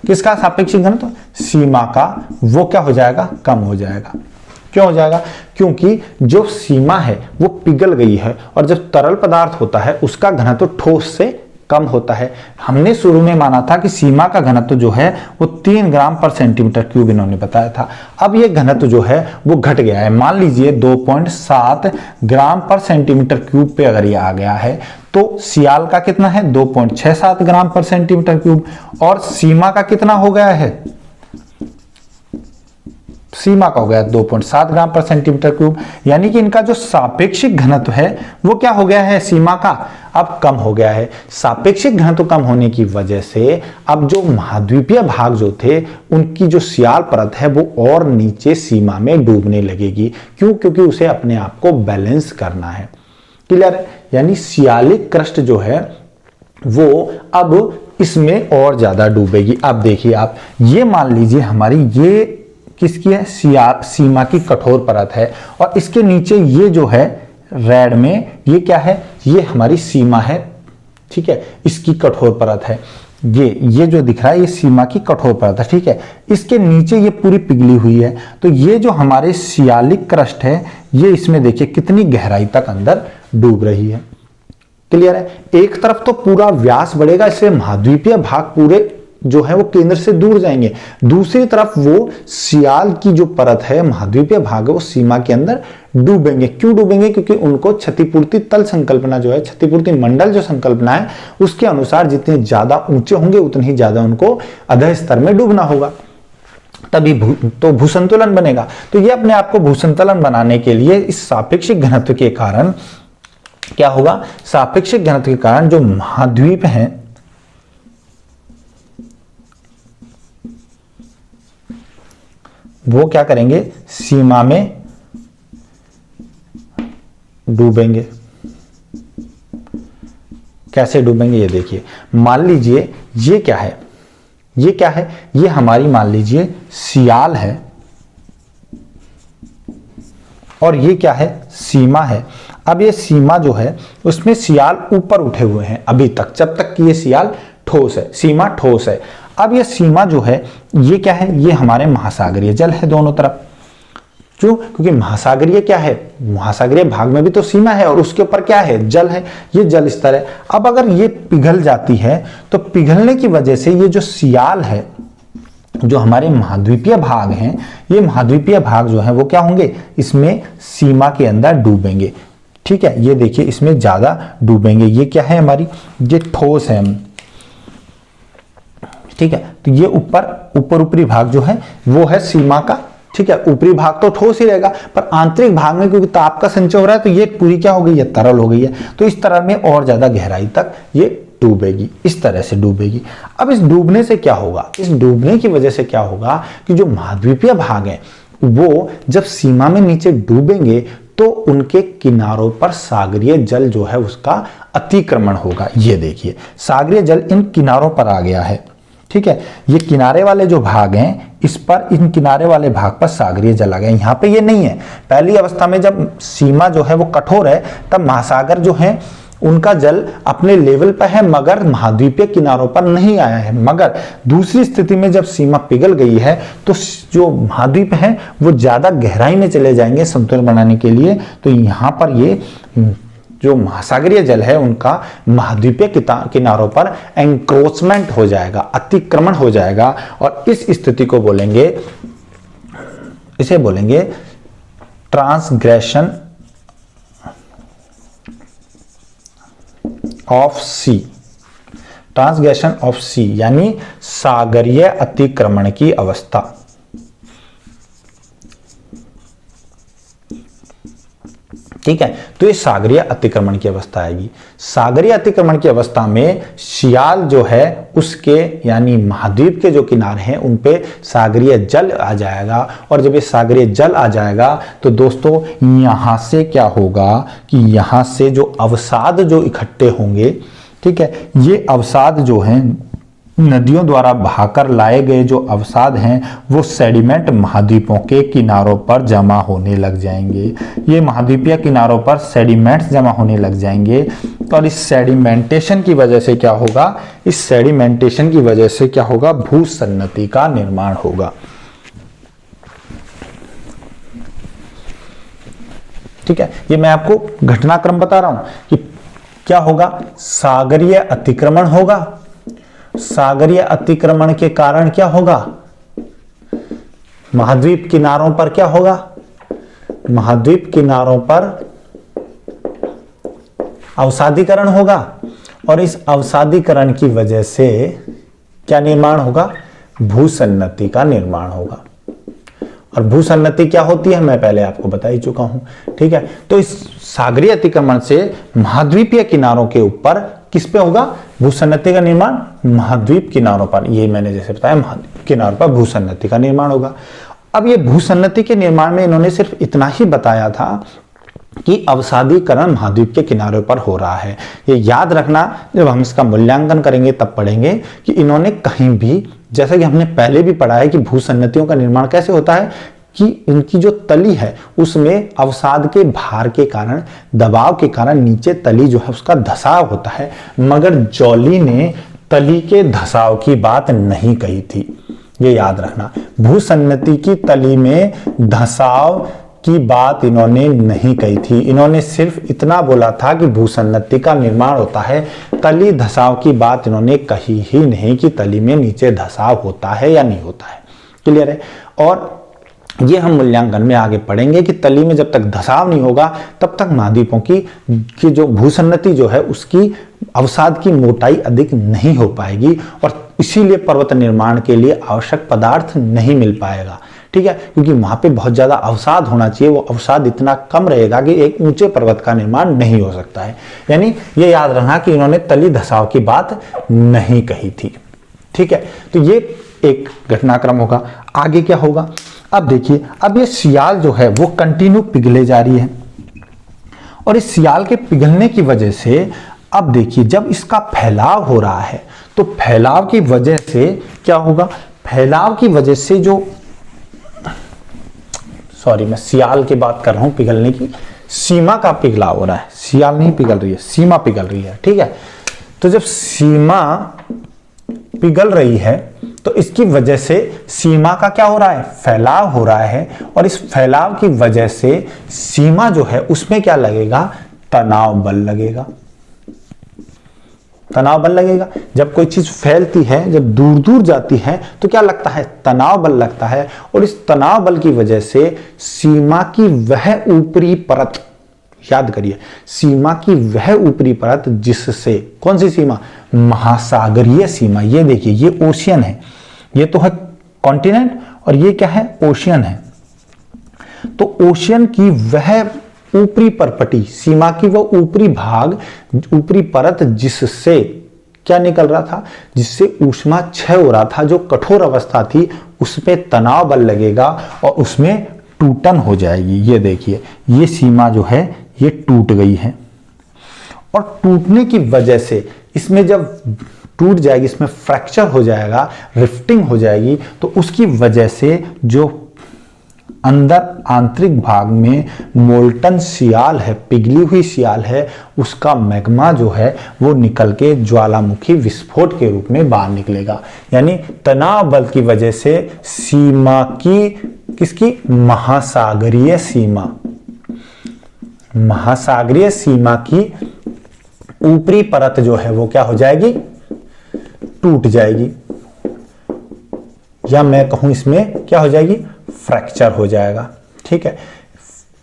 [SPEAKER 1] किसका सापेक्षिक घनत्व? सीमा का, वो क्या हो जाएगा? कम हो जाएगा। क्यों हो जाएगा? क्योंकि जो सीमा है वो पिघल गई है, और जब तरल पदार्थ होता है उसका घनत्व ठोस से कम होता है। हमने शुरू में माना था कि सीमा का घनत्व जो है वो 3 ग्राम पर सेंटीमीटर क्यूब इन्होंने बताया था। अब ये घनत्व जो है वो घट गया है। मान लीजिए 2.7 ग्राम पर सेंटीमीटर क्यूब पे अगर ये आ गया है, तो सियाल का कितना है? 2.67 ग्राम पर सेंटीमीटर क्यूब, और सीमा का कितना हो गया है? सीमा का हो गया 2.7 ग्राम पर सेंटीमीटर क्यूब। यानी कि इनका जो सापेक्षिक घनत्व है वो क्या हो गया है? सीमा का अब कम हो गया है। सापेक्षिक घनत्व कम होने की वजह से अब जो महाद्वीपीय भाग जो थे उनकी जो सियाल परत है वो और नीचे सीमा में डूबने लगेगी। क्यों? क्योंकि उसे अपने आप को बैलेंस करना है। क्लियर है? यानी सियालिक क्रस्ट जो है वो अब इसमें और ज्यादा डूबेगी। अब देखिए आप, ये मान लीजिए हमारी ये किसकी है? सीमा की कठोर परत है, और इसके नीचे ये जो है रेड में, ये क्या है? ये हमारी सीमा है, ठीक है, इसकी कठोर परत है। ये जो दिख रहा है ये सीमा की कठोर परत है, ठीक है। इसके नीचे ये पूरी पिघली हुई है, तो ये जो हमारे सियालिक क्रस्ट है ये इसमें देखिए कितनी गहराई तक अंदर डूब रही है। क्लियर है? एक तरफ तो पूरा व्यास बढ़ेगा, इससे महाद्वीपीय भाग पूरे जो है वो केंद्र से दूर जाएंगे, दूसरी तरफ वो सियाल की जो परत है, महाद्वीपीय भाग है, वो सीमा के अंदर डूबेंगे। क्यों डूबेंगे? क्योंकि उनको क्षतिपूर्ति तल संकल्पना जो है, क्षतिपूर्ति मंडल जो संकल्पना है उसके अनुसार जितने ज्यादा ऊंचे होंगे उतनी ही ज्यादा उनको अधः स्तर में डूबना होगा, तभी तो भूसंतुलन बनेगा। तो ये अपने आप को भूसंतुलन बनाने के लिए इस सापेक्षिक घनत्व के कारण क्या होगा? सापेक्षिक घनत्व के कारण जो महाद्वीप हैं वो क्या करेंगे? सीमा में डूबेंगे। कैसे डूबेंगे ये देखिए। मान लीजिए ये क्या है? ये क्या है? ये हमारी मान लीजिए सियाल है, और ये क्या है? सीमा है। अब ये सीमा जो है उसमें सियाल ऊपर उठे हुए हैं अभी तक, जब तक कि ये सियाल ठोस है, सीमा ठोस है। अब ये सीमा जो है ये क्या है? ये हमारे महासागरीय जल है दोनों तरफ। क्यों? क्योंकि महासागरीय क्या है? महासागरीय भाग में भी तो सीमा है, और उसके ऊपर क्या है? जल है। ये जल स्तर है। अब अगर ये पिघल जाती है तो पिघलने की वजह से ये जो सियाल है, जो हमारे महाद्वीपीय भाग हैं, ये महाद्वीपीय भाग जो है वो क्या होंगे? इसमें सीमा के अंदर डूबेंगे। ठीक है, ये देखिए इसमें ज्यादा डूबेंगे। ये क्या है? हमारी ये ठोस है, ठीक है। तो ये ऊपरी भाग जो है वो है सीमा का, ठीक है। ऊपरी भाग तो ठोस ही रहेगा, पर आंतरिक भाग में क्योंकि ताप का संचय हो रहा है तो ये पूरी क्या हो गई है? तरल हो गई है। तो इस तरह में और ज्यादा गहराई तक ये डूबेगी, इस तरह से डूबेगी। अब इस डूबने से क्या होगा? इस डूबने की वजह से क्या होगा कि जो महाद्वीपीय भाग है वो जब सीमा में नीचे डूबेंगे तो उनके किनारों पर सागरीय जल जो है उसका अतिक्रमण होगा। ये देखिए सागरीय जल इन किनारों पर आ गया है, ठीक है। ये किनारे वाले जो भाग हैं इस पर, इन किनारे वाले भाग पर सागरीय जल आ गया। यहाँ पे ये नहीं है। पहली अवस्था में जब सीमा जो है वो कठोर है तब महासागर जो है उनका जल अपने लेवल पर है, मगर महाद्वीपीय किनारों पर नहीं आया है। मगर दूसरी स्थिति में जब सीमा पिघल गई है तो जो महाद्वीप है वो ज्यादा गहराई में चले जाएंगे संतुलन बनाने के लिए। तो यहाँ पर ये जो महासागरीय जल है उनका महाद्वीपीय किनारों पर एंक्रोचमेंट हो जाएगा, अतिक्रमण हो जाएगा, और इस स्थिति को बोलेंगे, इसे बोलेंगे transgression of sea, transgression of sea यानी सागरीय अतिक्रमण की अवस्था। ठीक है, तो ये सागरीय अतिक्रमण की अवस्था आएगी। सागरीय अतिक्रमण की अवस्था में सियाल जो है उसके यानी महाद्वीप के जो किनारे हैं उन पे सागरीय जल आ जाएगा, और जब ये सागरीय जल आ जाएगा तो दोस्तों यहां से क्या होगा कि यहां से जो अवसाद जो इकट्ठे होंगे, ठीक है, ये अवसाद जो हैं नदियों द्वारा बहाकर लाए गए जो अवसाद हैं वो सेडिमेंट महाद्वीपों के किनारों पर जमा होने लग जाएंगे। ये महाद्वीपीय किनारों पर सेडिमेंट्स जमा होने लग जाएंगे, और इस सेडिमेंटेशन की वजह से क्या होगा, इस सेडिमेंटेशन की वजह से क्या होगा, भूसन्नति का निर्माण होगा। ठीक है, ये मैं आपको घटनाक्रम बता रहा हूं कि क्या होगा, सागरीय अतिक्रमण होगा, सागरीय अतिक्रमण के कारण क्या होगा, महाद्वीप किनारों पर क्या होगा, महाद्वीप किनारों पर अवसादीकरण होगा, और इस अवसादीकरण की वजह से क्या निर्माण होगा, भूसन्नति का निर्माण होगा। और भूसन्नति क्या होती है मैं पहले आपको बता ही चुका हूं। ठीक है, तो इस सागरीय अतिक्रमण से महाद्वीपीय किनारों के ऊपर किस पे होगा, भूसन्नति का निर्माण, महाद्वीप किनारों पर, ये मैंने जैसे बताया महाद्वीप किनारों पर भूसन्नति का निर्माण होगा। अब ये भूसन्नति के निर्माण में इन्होंने सिर्फ इतना ही बताया था कि अवसादीकरण महाद्वीप के किनारे पर हो रहा है। ये याद रखना, जब हम इसका मूल्यांकन करेंगे तब पढ़ेंगे कि इन्होंने कहीं भी, जैसा कि हमने पहले भी पढ़ा है कि भूसन्नतियों का निर्माण कैसे होता है कि इनकी जो तली है उसमें अवसाद के भार के कारण, दबाव के कारण नीचे तली जो है उसका धसाव होता है, मगर जॉली ने तली के धसाव की बात नहीं कही थी। ये याद रखना, भूसन्नति की तली में धसाव की बात इन्होंने नहीं कही थी। इन्होंने सिर्फ इतना बोला था कि भूसन्नति का निर्माण होता है, तली धसाव की बात इन्होंने कही ही नहीं कि तली में नीचे धसाव होता है या नहीं होता है। क्लियर है? और ये हम मूल्यांकन में आगे पढ़ेंगे कि तली में जब तक धसाव नहीं होगा तब तक महाद्वीपों की जो भूसन्नति जो है उसकी अवसाद की मोटाई अधिक नहीं हो पाएगी, और इसीलिए पर्वत निर्माण के लिए आवश्यक पदार्थ नहीं मिल पाएगा। ठीक है, क्योंकि वहां पे बहुत ज्यादा अवसाद होना चाहिए, वो अवसाद इतना कम रहेगा कि एक ऊंचे पर्वत का निर्माण नहीं हो सकता है। यानी ये याद रखना कि इन्होंने तली धसाव की बात नहीं कही थी। ठीक है, तो ये एक घटनाक्रम होगा। आगे क्या होगा, अब देखिए, अब ये सियाल जो है वो कंटिन्यू पिघले जा रही है, और इस सियाल के पिघलने की वजह से अब देखिए जब इसका फैलाव हो रहा है तो फैलाव की वजह से क्या होगा, फैलाव की वजह से जो, सॉरी मैं सियाल की बात कर रहा हूं, पिघलने की, सीमा का पिघलाव हो रहा है, सियाल नहीं पिघल रही है, सीमा पिघल रही है। ठीक है, तो जब सीमा पिघल रही है तो इसकी वजह से सीमा का क्या हो रहा है, फैलाव हो रहा है, और इस फैलाव की वजह से सीमा जो है उसमें क्या लगेगा, तनाव बल लगेगा। तनाव बल लगेगा, जब कोई चीज फैलती है, जब दूर दूर जाती है तो क्या लगता है, तनाव बल लगता है, और इस तनाव बल की वजह से सीमा की वह ऊपरी परत, याद करिए, सीमा की वह ऊपरी परत जिससे, कौन सी सीमा, महासागरीय सीमा, ये देखिए ये ओशियन है, ये तो है कॉन्टिनेंट और ये क्या है, ओशियन है। तो ओशियन की वह ऊपरी परपटी, सीमा की वो ऊपरी भाग, ऊपरी परत जिससे क्या निकल रहा था, जिससे ऊष्मा क्षय हो रहा था, जो कठोर अवस्था थी उस पे तनाव बल लगेगा और उसमें टूटन हो जाएगी। ये देखिए ये सीमा जो है ये टूट गई है, और टूटने की वजह से इसमें जब टूट जाएगी, इसमें फ्रैक्चर हो जाएगा, रिफ्टिंग हो जाएगी, तो उसकी वजह से जो अंदर आंतरिक भाग में मोल्टन सियाल है, पिघली हुई सियाल है, उसका मैग्मा जो है वो निकल के ज्वालामुखी विस्फोट के रूप में बाहर निकलेगा। यानी तनाव बल की वजह से सीमा की, किसकी, महासागरीय सीमा, महासागरीय सीमा की ऊपरी परत जो है वो क्या हो जाएगी, टूट जाएगी, या मैं कहूं इसमें क्या हो जाएगी, फ्रैक्चर हो जाएगा। ठीक है,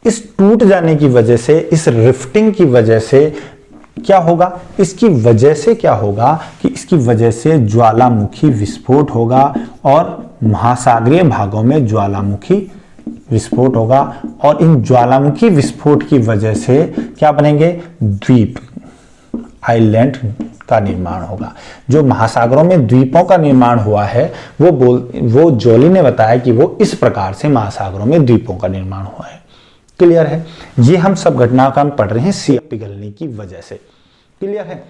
[SPEAKER 1] इस टूट जाने की वजह से, इस रिफ्टिंग की वजह से क्या होगा, इसकी वजह से क्या होगा कि इसकी वजह से ज्वालामुखी विस्फोट होगा और महासागरीय भागों में ज्वालामुखी विस्फोट होगा, और इन ज्वालामुखी विस्फोट की वजह से क्या बनेंगे, द्वीप, आइलैंड का निर्माण होगा। जो महासागरों में द्वीपों का निर्माण हुआ है वो जोली ने बताया कि वो इस प्रकार से महासागरों में द्वीपों का निर्माण हुआ है। क्लियर है, ये हम सब घटना का हम पढ़ रहे हैं सी पिघलने की वजह से। क्लियर है,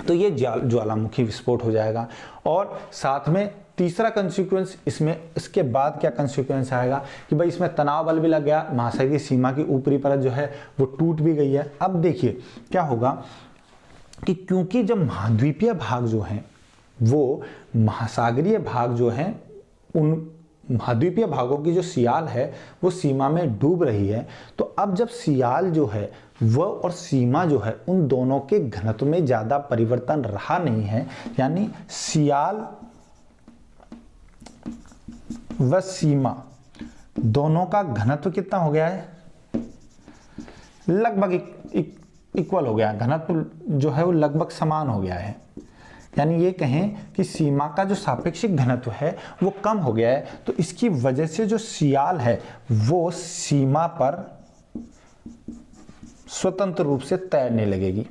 [SPEAKER 1] तो ये ज्वालामुखी विस्फोट हो जाएगा। और साथ में तीसरा कंसिक्वेंस इसमें, इसके बाद क्या कंसिक्वेंस आएगा कि भाई इसमें तनाव बल भी लग गया, महासागरीय सीमा की ऊपरी परत जो है वो टूट भी गई है। अब देखिए क्या होगा कि क्योंकि जब महाद्वीपीय भाग जो हैं वो महासागरीय भाग जो हैं, उन महाद्वीपीय भागों की जो सियाल है वो सीमा में डूब रही है, तो अब जब सियाल जो है वह और सीमा जो है उन दोनों के घनत्व में ज्यादा परिवर्तन रहा नहीं है, यानी सियाल व सीमा दोनों का घनत्व कितना हो गया है, लगभग इक्वल हो गया, घनत्व जो है वो लगभग समान हो गया है। यानी ये कहें कि सीमा का जो सापेक्षिक घनत्व है वो कम हो गया है, तो इसकी वजह से जो सियाल है वो सीमा पर स्वतंत्र रूप से तैरने लगेगी।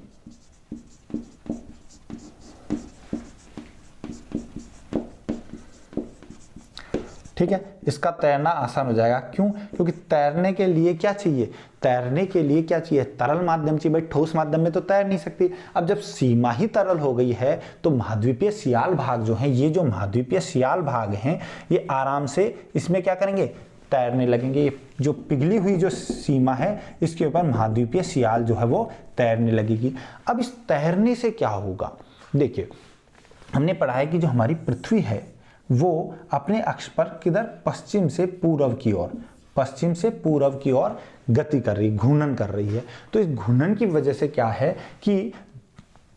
[SPEAKER 1] ठीक है, इसका तैरना आसान हो जाएगा। क्यों? क्योंकि तैरने के लिए क्या चाहिए, तैरने के लिए क्या चाहिए, तरल माध्यम चाहिए। भाई ठोस माध्यम में तो तैर नहीं सकती। अब जब सीमा ही तरल हो गई है तो महाद्वीपीय सियाल भाग जो हैं, ये जो महाद्वीपीय सियाल भाग हैं ये आराम से इसमें क्या करेंगे, तैरने लगेंगे। ये जो पिघली हुई जो सीमा है इसके ऊपर महाद्वीपीय सियाल जो है वो तैरने लगेगी। अब इस तैरने से क्या होगा, देखिए हमने पढ़ा है कि जो हमारी पृथ्वी है वो अपने अक्ष पर किधर, पश्चिम से पूर्व की ओर, पश्चिम से पूर्व की ओर गति कर रही, घूर्णन कर रही है। तो इस घूर्णन की वजह से क्या है कि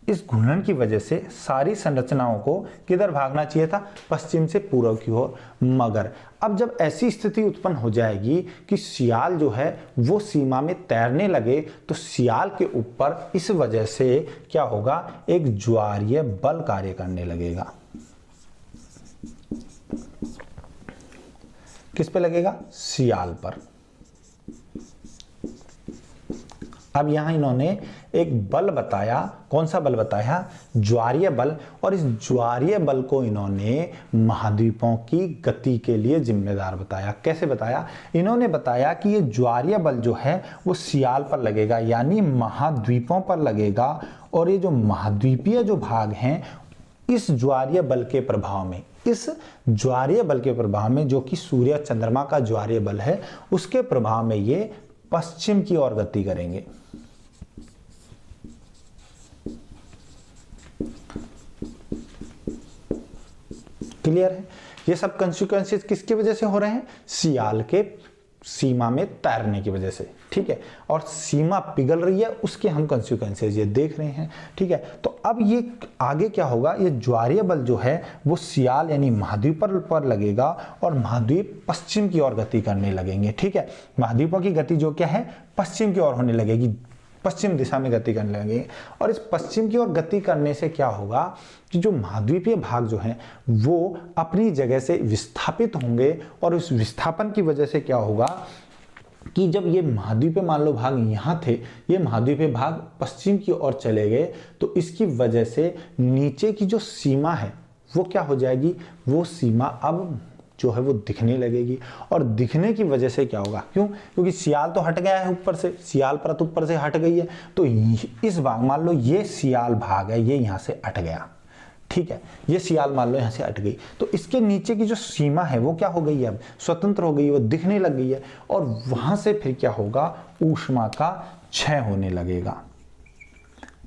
[SPEAKER 1] इस घूर्णन की वजह से सारी संरचनाओं को किधर भागना चाहिए था, पश्चिम से पूर्व की ओर। मगर अब जब ऐसी स्थिति उत्पन्न हो जाएगी कि सियाल जो है वो सीमा में तैरने लगे, तो सियाल के ऊपर इस वजह से क्या होगा, एक ज्वारीय बल कार्य करने लगेगा। किस पे लगेगा, सियाल पर। अब यहां इन्होंने एक बल बताया, कौन सा बल बताया, ज्वारीय बल। और इस ज्वारीय बल को इन्होंने महाद्वीपों की गति के लिए जिम्मेदार बताया। कैसे बताया, इन्होंने बताया कि ये ज्वारीय बल जो है वो सियाल पर लगेगा, यानी महाद्वीपों पर लगेगा। और ये जो महाद्वीपीय जो भाग हैं इस ज्वारीय बल के प्रभाव में, इस ज्वारीय बल के प्रभाव में, जो कि सूर्य चंद्रमा का ज्वारीय बल है, उसके प्रभाव में ये पश्चिम की ओर गति करेंगे। क्लियर है, ये सब कंसिक्वेंसेस किसकी वजह से हो रहे हैं, सियाल के सीमा में तैरने की वजह से। ठीक है, और सीमा पिघल रही है उसके हम कंसिक्वेंसेस ये देख रहे हैं। ठीक है, तो अब ये आगे क्या होगा, ये ज्वारीय बल जो है वो सियाल यानी महाद्वीप पर लगेगा और महाद्वीप पश्चिम की ओर गति करने लगेंगे। ठीक है, महाद्वीपों की गति जो क्या है, पश्चिम की ओर होने लगेगी, पश्चिम दिशा में गति करने लगेंगे। और इस पश्चिम की ओर गति करने से क्या होगा कि जो महाद्वीपीय भाग जो हैं वो अपनी जगह से विस्थापित होंगे, और उस विस्थापन की वजह से क्या होगा कि जब ये महाद्वीपीय मान लो भाग यहाँ थे, ये महाद्वीपीय भाग पश्चिम की ओर चले गए, तो इसकी वजह से नीचे की जो सीमा है वो क्या हो जाएगी, वो सीमा अब जो है वो दिखने लगेगी। और दिखने की वजह से क्या होगा, क्यों, क्योंकि सियाल तो हट गया है ऊपर से, सियाल परत ऊपर से हट गई है, तो इस भाग मान लो ये सियाल भाग है, ये यहाँ से हट गया। ठीक है, ये सियाल मान लो यहाँ से हट गई, तो इसके नीचे की जो सीमा है वो क्या हो गई है, अब स्वतंत्र हो गई है, वो दिखने लग गई है। और वहां से फिर क्या होगा, ऊष्मा का क्षय होने लगेगा,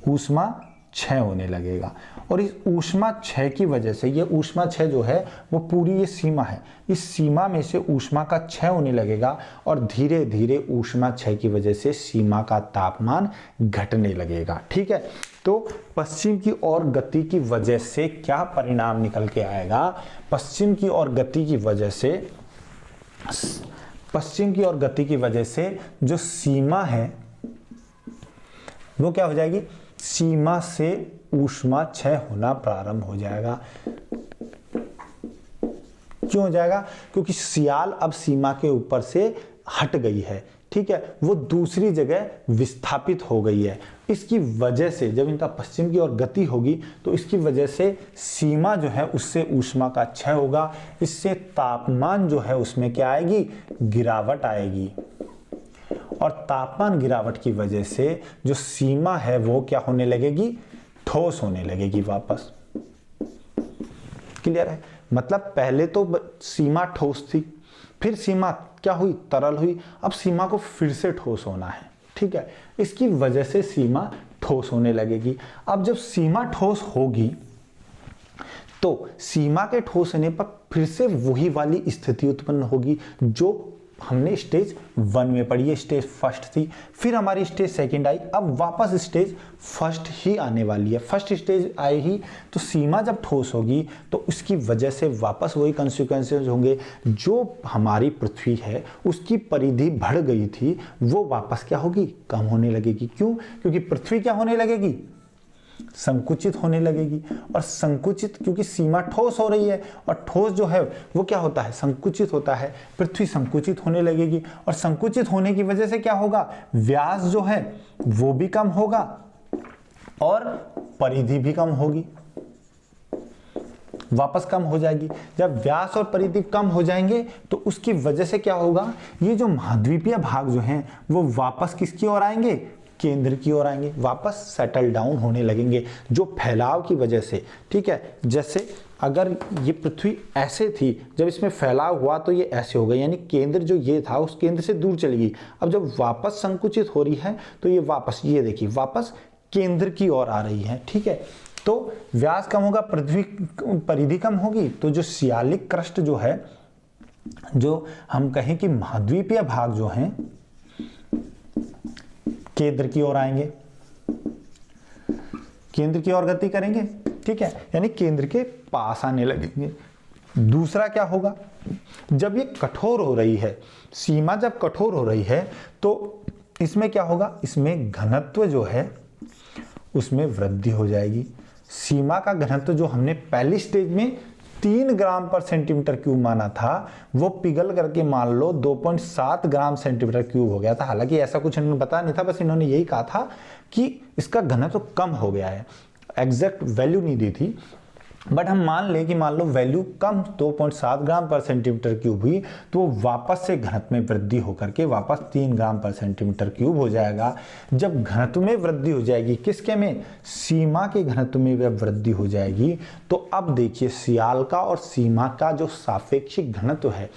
[SPEAKER 1] ऊष्मा क्षय होने लगेगा। और इस ऊष्मा क्षय की वजह से, ये ऊष्मा क्षय जो है वो पूरी ये सीमा है, इस सीमा में से ऊष्मा का क्षय होने लगेगा और धीरे धीरे ऊष्मा क्षय की वजह से सीमा का तापमान घटने लगेगा। ठीक है, तो पश्चिम की ओर गति की वजह से क्या परिणाम निकल के आएगा? पश्चिम की ओर गति की वजह से, पश्चिम की ओर गति की वजह से जो सीमा है वो क्या हो जाएगी? सीमा से ऊष्मा क्षय होना प्रारंभ हो जाएगा। क्यों हो जाएगा? क्योंकि सियाल अब सीमा के ऊपर से हट गई है। ठीक है, वो दूसरी जगह विस्थापित हो गई है। इसकी वजह से जब इनका पश्चिम की ओर गति होगी तो इसकी वजह से सीमा जो है उससे ऊष्मा का क्षय होगा। इससे तापमान जो है उसमें क्या आएगी? गिरावट आएगी। और तापमान गिरावट की वजह से जो सीमा है वो क्या होने लगेगी? ठोस होने लगेगी वापस। क्लियर है? मतलब पहले तो सीमा ठोस थी, फिर सीमा क्या हुई? तरल हुई। अब सीमा को फिर से ठोस होना है। ठीक है, इसकी वजह से सीमा ठोस होने लगेगी। अब जब सीमा ठोस होगी तो सीमा के ठोस होने पर फिर से वही वाली स्थिति उत्पन्न होगी जो हमने स्टेज 1 में पढ़ी है। स्टेज फर्स्ट थी, फिर हमारी स्टेज सेकंड आई, अब वापस स्टेज फर्स्ट ही आने वाली है। फर्स्ट स्टेज आई ही तो सीमा जब ठोस होगी तो उसकी वजह से वापस वही कंसिक्वेंसेस होंगे। जो हमारी पृथ्वी है उसकी परिधि बढ़ गई थी वो वापस क्या होगी? कम होने लगेगी। क्यों? क्योंकि पृथ्वी क्या होने लगेगी? संकुचित होने लगेगी। और संकुचित, क्योंकि सीमा ठोस हो रही है और ठोस जो है वो क्या होता है? संकुचित होता है। पृथ्वी संकुचित होने लगेगी और संकुचित होने की वजह से क्या होगा? व्यास जो है वो भी कम होगा और परिधि भी कम होगी, वापस कम हो जाएगी। जब व्यास और परिधि कम हो जाएंगे तो उसकी वजह से क्या होगा? ये जो महाद्वीपीय भाग जो हैं वो वापस किसकी ओर आएंगे? केंद्र की ओर आएंगे, वापस सेटल डाउन होने लगेंगे जो फैलाव की वजह से। ठीक है, जैसे अगर ये पृथ्वी ऐसे थी, जब इसमें फैलाव हुआ तो ये ऐसे हो गई, यानी केंद्र जो ये था उस केंद्र से दूर चली गई। अब जब वापस संकुचित हो रही है तो ये वापस, ये देखिए, वापस केंद्र की ओर आ रही है। ठीक है, तो व्यास कम होगा, पृथ्वी परिधि कम होगी, तो जो सियालिक क्रस्ट जो है, जो हम कहें कि महाद्वीपीय भाग जो हैं केंद्र की ओर आएंगे, केंद्र की ओर गति करेंगे। ठीक है, यानी केंद्र के पास आने लगेंगे। दूसरा क्या होगा? जब ये कठोर हो रही है, सीमा जब कठोर हो रही है तो इसमें क्या होगा? इसमें घनत्व जो है उसमें वृद्धि हो जाएगी। सीमा का घनत्व जो हमने पहली स्टेज में 3 ग्राम पर सेंटीमीटर क्यूब माना था वो पिघल करके मान लो 2.7 ग्राम सेंटीमीटर क्यूब हो गया था। हालांकि ऐसा कुछ इन्होंने बताया नहीं था, बस इन्होंने यही कहा था कि इसका घनत्व कम हो गया है। एग्जैक्ट वैल्यू नहीं दी थी, बट हम मान लें कि मान लो वैल्यू कम 2.7 ग्राम पर सेंटीमीटर क्यूब हुई तो वो वापस से घनत्व में वृद्धि होकर के वापस 3 ग्राम पर सेंटीमीटर क्यूब हो जाएगा। जब घनत्व में वृद्धि हो जाएगी, किसके में? सीमा के घनत्व में वृद्धि हो जाएगी, तो अब देखिए सियाल का और सीमा का जो सापेक्षिक घनत्व है,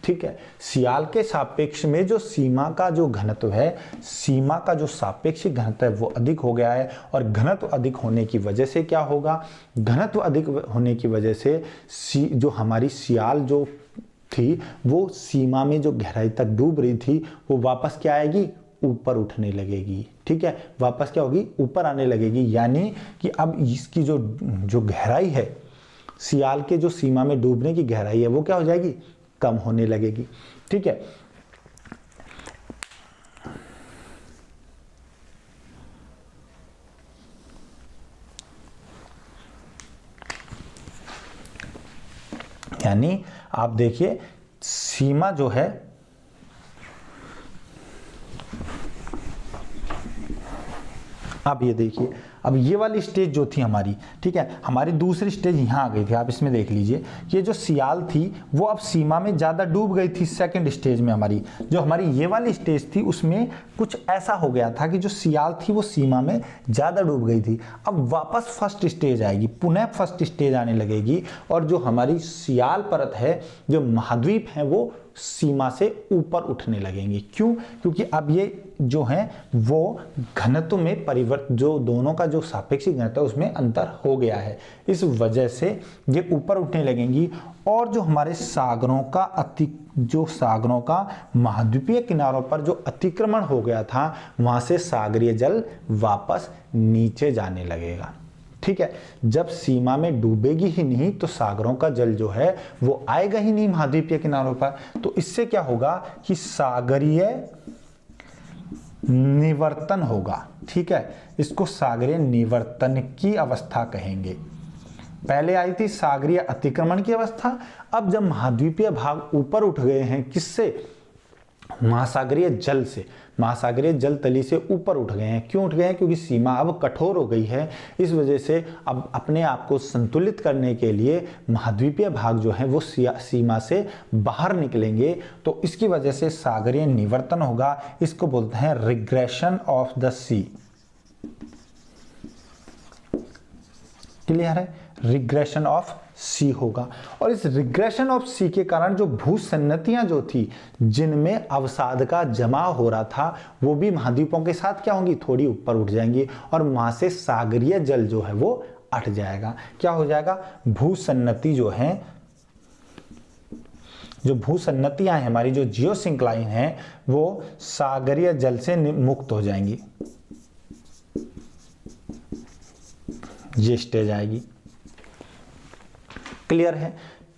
[SPEAKER 1] ठीक है, सियाल के सापेक्ष में जो सीमा का जो घनत्व है, सीमा का जो सापेक्षिक घनत्व है वो अधिक हो गया है। और घनत्व अधिक होने की वजह से क्या होगा? घनत्व अधिक होने की वजह से जो हमारी सियाल जो थी वो सीमा में जो गहराई तक डूब रही थी वो वापस क्या आएगी? ऊपर उठने लगेगी। ठीक है, वापस क्या होगी? ऊपर आने लगेगी। यानी कि अब इसकी जो गहराई है, सियाल के जो सीमा में डूबने की गहराई है वो क्या हो जाएगी? कम होने लगेगी। ठीक है, यानी आप देखिए सीमा जो है अब ये देखिए, अब ये वाली स्टेज जो थी हमारी, ठीक है, हमारी दूसरी स्टेज यहाँ आ गई थी। आप इसमें देख लीजिए, ये जो सियाल थी वो अब सीमा में ज़्यादा डूब गई थी। सेकंड स्टेज में हमारी जो हमारी ये वाली स्टेज थी उसमें कुछ ऐसा हो गया था कि जो सियाल थी वो सीमा में ज़्यादा डूब गई थी। अब वापस फर्स्ट स्टेज आएगी, पुनः फर्स्ट स्टेज आने लगेगी और जो हमारी सियाल परत है, जो महाद्वीप है, वो सीमा से ऊपर उठने लगेंगी। क्यों? क्योंकि अब ये जो है वो घनत्व में परिवर्तन, जो दोनों का जो सापेक्षिक घनत्व है उसमें अंतर हो गया है, इस वजह से ये ऊपर उठने लगेंगी। और जो हमारे सागरों का महाद्वीपीय किनारों पर जो अतिक्रमण हो गया था, वहां से सागरीय जल वापस नीचे जाने लगेगा। ठीक है, जब सीमा में डूबेगी ही नहीं तो सागरों का जल जो है वो आएगा ही नहीं महाद्वीपीय किनारों पर। तो इससे क्या होगा कि सागरीय निवर्तन होगा। ठीक है, इसको सागरीय निवर्तन की अवस्था कहेंगे। पहले आई थी सागरीय अतिक्रमण की अवस्था, अब जब महाद्वीपीय भाग ऊपर उठ गए हैं, किससे? महासागरीय जल से, महासागरीय जल तली से ऊपर उठ गए हैं। क्यों उठ गए हैं? क्योंकि सीमा अब कठोर हो गई है। इस वजह से अब अपने आप को संतुलित करने के लिए महाद्वीपीय भाग जो है वो सीमा से बाहर निकलेंगे। तो इसकी वजह से सागरीय निवर्तन होगा। इसको बोलते हैं regression of the sea. Clear है? रिग्रेशन ऑफ सी होगा। और इस रिग्रेशन ऑफ सी के कारण जो भूसन्नतियां जो थी, जिनमें अवसाद का जमाव हो रहा था, वो भी महाद्वीपों के साथ क्या होंगी? थोड़ी ऊपर उठ जाएंगी और वहां से सागरीय जल जो है वो हट जाएगा। क्या हो जाएगा? भूसन्नति जो है, जो भूसन्नतियां हैं हमारी, जो जियोसिंक्लाइन है, वो सागरीय जल से मुक्त हो जाएंगी। ये स्टेज आएगी। क्लियर है?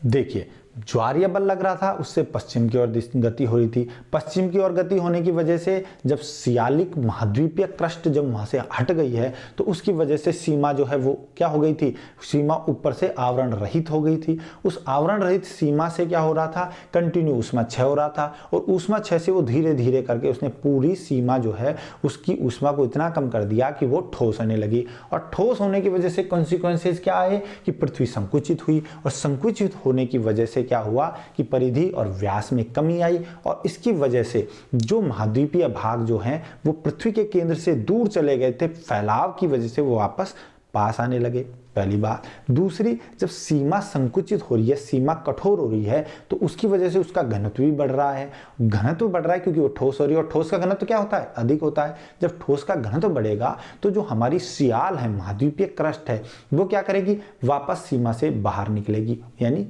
[SPEAKER 1] देखिए, ज्वारीय बल लग रहा था, उससे पश्चिम की ओर गति हो रही थी। पश्चिम की ओर गति होने की वजह से जब सियालिक महाद्वीपीय क्रस्ट जब वहां से हट गई है तो उसकी वजह से सीमा जो है वो क्या हो गई थी? सीमा ऊपर से आवरण रहित हो गई थी। उस आवरण रहित सीमा से क्या हो रहा था? कंटिन्यू ऊष्मा क्षय हो रहा था, और ऊष्मा क्षय से वो धीरे धीरे करके उसने पूरी सीमा जो है उसकी ऊष्मा को इतना कम कर दिया कि वो ठोस होने लगी। और ठोस होने की वजह से कॉन्सिक्वेंसेज क्या आए कि पृथ्वी संकुचित हुई, और संकुचित होने की वजह से क्या हुआ कि परिधि और व्यास में कमी आई, और इसकी वजह से जो महाद्वीपीय भाग जो हैं वो पृथ्वी के केंद्र से दूर चले गए थे। फैलाव की वजह से वो वापस पास आने लगे। पहली बात। दूसरी, जब सीमा संकुचित हो रही है, सीमा कठोर हो रही है, तो उसकी वजह से उसका घनत्व भी बढ़ रहा है। घनत्व बढ़ रहा है क्योंकि वो ठोस हो रही है, और ठोस का घनत्व क्या होता है? अधिक होता है। जब ठोस का घनत्व बढ़ेगा तो जो हमारी सियाल है, महाद्वीपीय क्रस्ट है, वो क्या करेगी? वापस सीमा से बाहर निकलेगी, यानी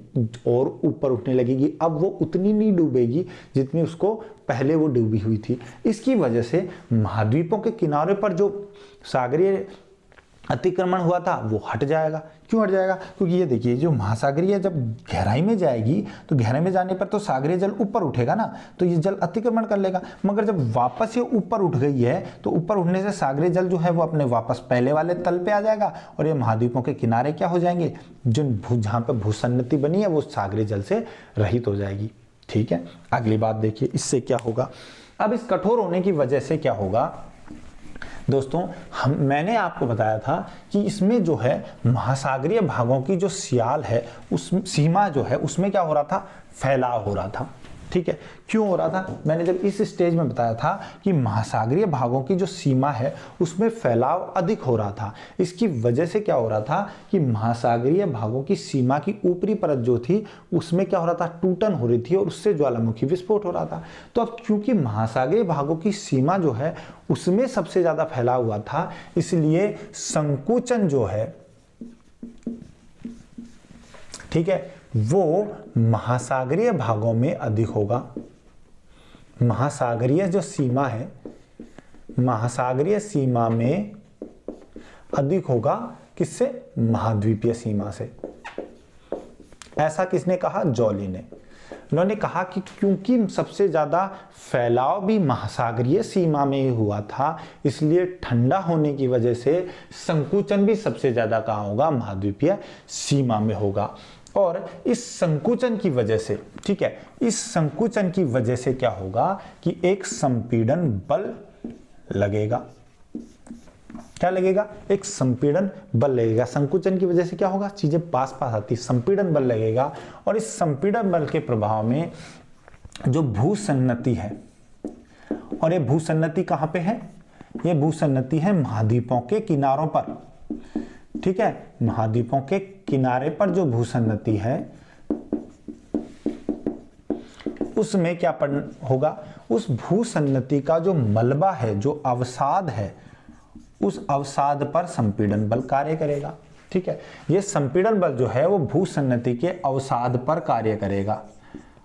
[SPEAKER 1] और ऊपर उठने लगेगी। अब वो उतनी नहीं डूबेगी जितनी उसको पहले वो डूबी हुई थी। इसकी वजह से महाद्वीपों के किनारे पर जो सागरीय अतिक्रमण हुआ था वो हट जाएगा। क्यों हट जाएगा? क्योंकि ये देखिए, जो महासागरीय जब गहराई में जाएगी तो गहराई में जाने पर तो सागरीय जल ऊपर उठेगा ना, तो ये जल अतिक्रमण कर लेगा। मगर जब वापस ये ऊपर उठ गई है तो ऊपर उठने से सागरीय जल जो है वो अपने वापस पहले वाले तल पे आ जाएगा, और ये महाद्वीपों के किनारे क्या हो जाएंगे? जहाँ पे भूसन्नति बनी है वो सागरीय जल से रहित हो जाएगी। ठीक है, अगली बात देखिए, इससे क्या होगा? अब इस कठोर होने की वजह से क्या होगा दोस्तों? मैंने आपको बताया था कि इसमें जो है महासागरीय भागों की जो सियाल है, उस सीमा जो है उसमें क्या हो रहा था? फैलाव हो रहा था। ठीक है, क्यों हो रहा था? मैंने जब इस स्टेज में बताया था कि महासागरीय भागों की जो सीमा है उसमें फैलाव अधिक हो रहा था। इसकी वजह से क्या हो रहा था कि महासागरीय भागों की सीमा की ऊपरी परत जो थी उसमें क्या हो रहा था? टूटन हो रही थी, और उससे ज्वालामुखी विस्फोट हो रहा था। तो अब क्योंकि महासागरीय भागों की सीमा जो है उसमें सबसे ज्यादा फैलाव हुआ था, इसलिए संकुचन जो है, ठीक है, वो महासागरीय भागों में अधिक होगा। महासागरीय जो सीमा है, महासागरीय सीमा में अधिक होगा। किससे? महाद्वीपीय सीमा से। ऐसा किसने कहा? जॉली ने। उन्होंने कहा कि क्योंकि सबसे ज्यादा फैलाव भी महासागरीय सीमा में ही हुआ था, इसलिए ठंडा होने की वजह से संकुचन भी सबसे ज्यादा कहाँ होगा? महाद्वीपीय सीमा में होगा। और इस संकुचन की वजह से, ठीक है, इस संकुचन की वजह से क्या होगा कि एक संपीड़न बल लगेगा। क्या लगेगा? एक संपीड़न बल लगेगा। संकुचन की वजह से क्या होगा? चीजें पास पास आती, संपीड़न बल लगेगा, और इस संपीड़न बल के प्रभाव में जो भूसन्नति है, और ये भूसन्नति कहां पे है? ये भूसन्नति है महाद्वीपों के किनारों पर। ठीक है, महाद्वीपों के किनारे पर जो भूसन्नति है उसमें क्या होगा, उस भूसन्नति का जो मलबा है, जो अवसाद है, उस अवसाद पर संपीड़न बल कार्य करेगा। ठीक है, ये संपीड़न बल जो है वो भूसन्नति के अवसाद पर कार्य करेगा,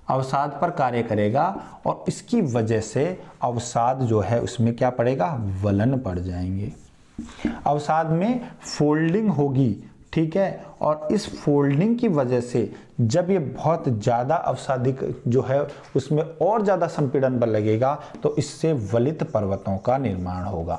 [SPEAKER 1] अवसाद पर कार्य करेगा, और इसकी वजह से अवसाद जो है उसमें क्या पड़ेगा, वलन पड़ जाएंगे। अवसाद में फोल्डिंग होगी। ठीक है, और इस फोल्डिंग की वजह से जब ये बहुत ज़्यादा अवसादिक जो है उसमें और ज़्यादा संपीड़न बल लगेगा तो इससे वलित पर्वतों का निर्माण होगा।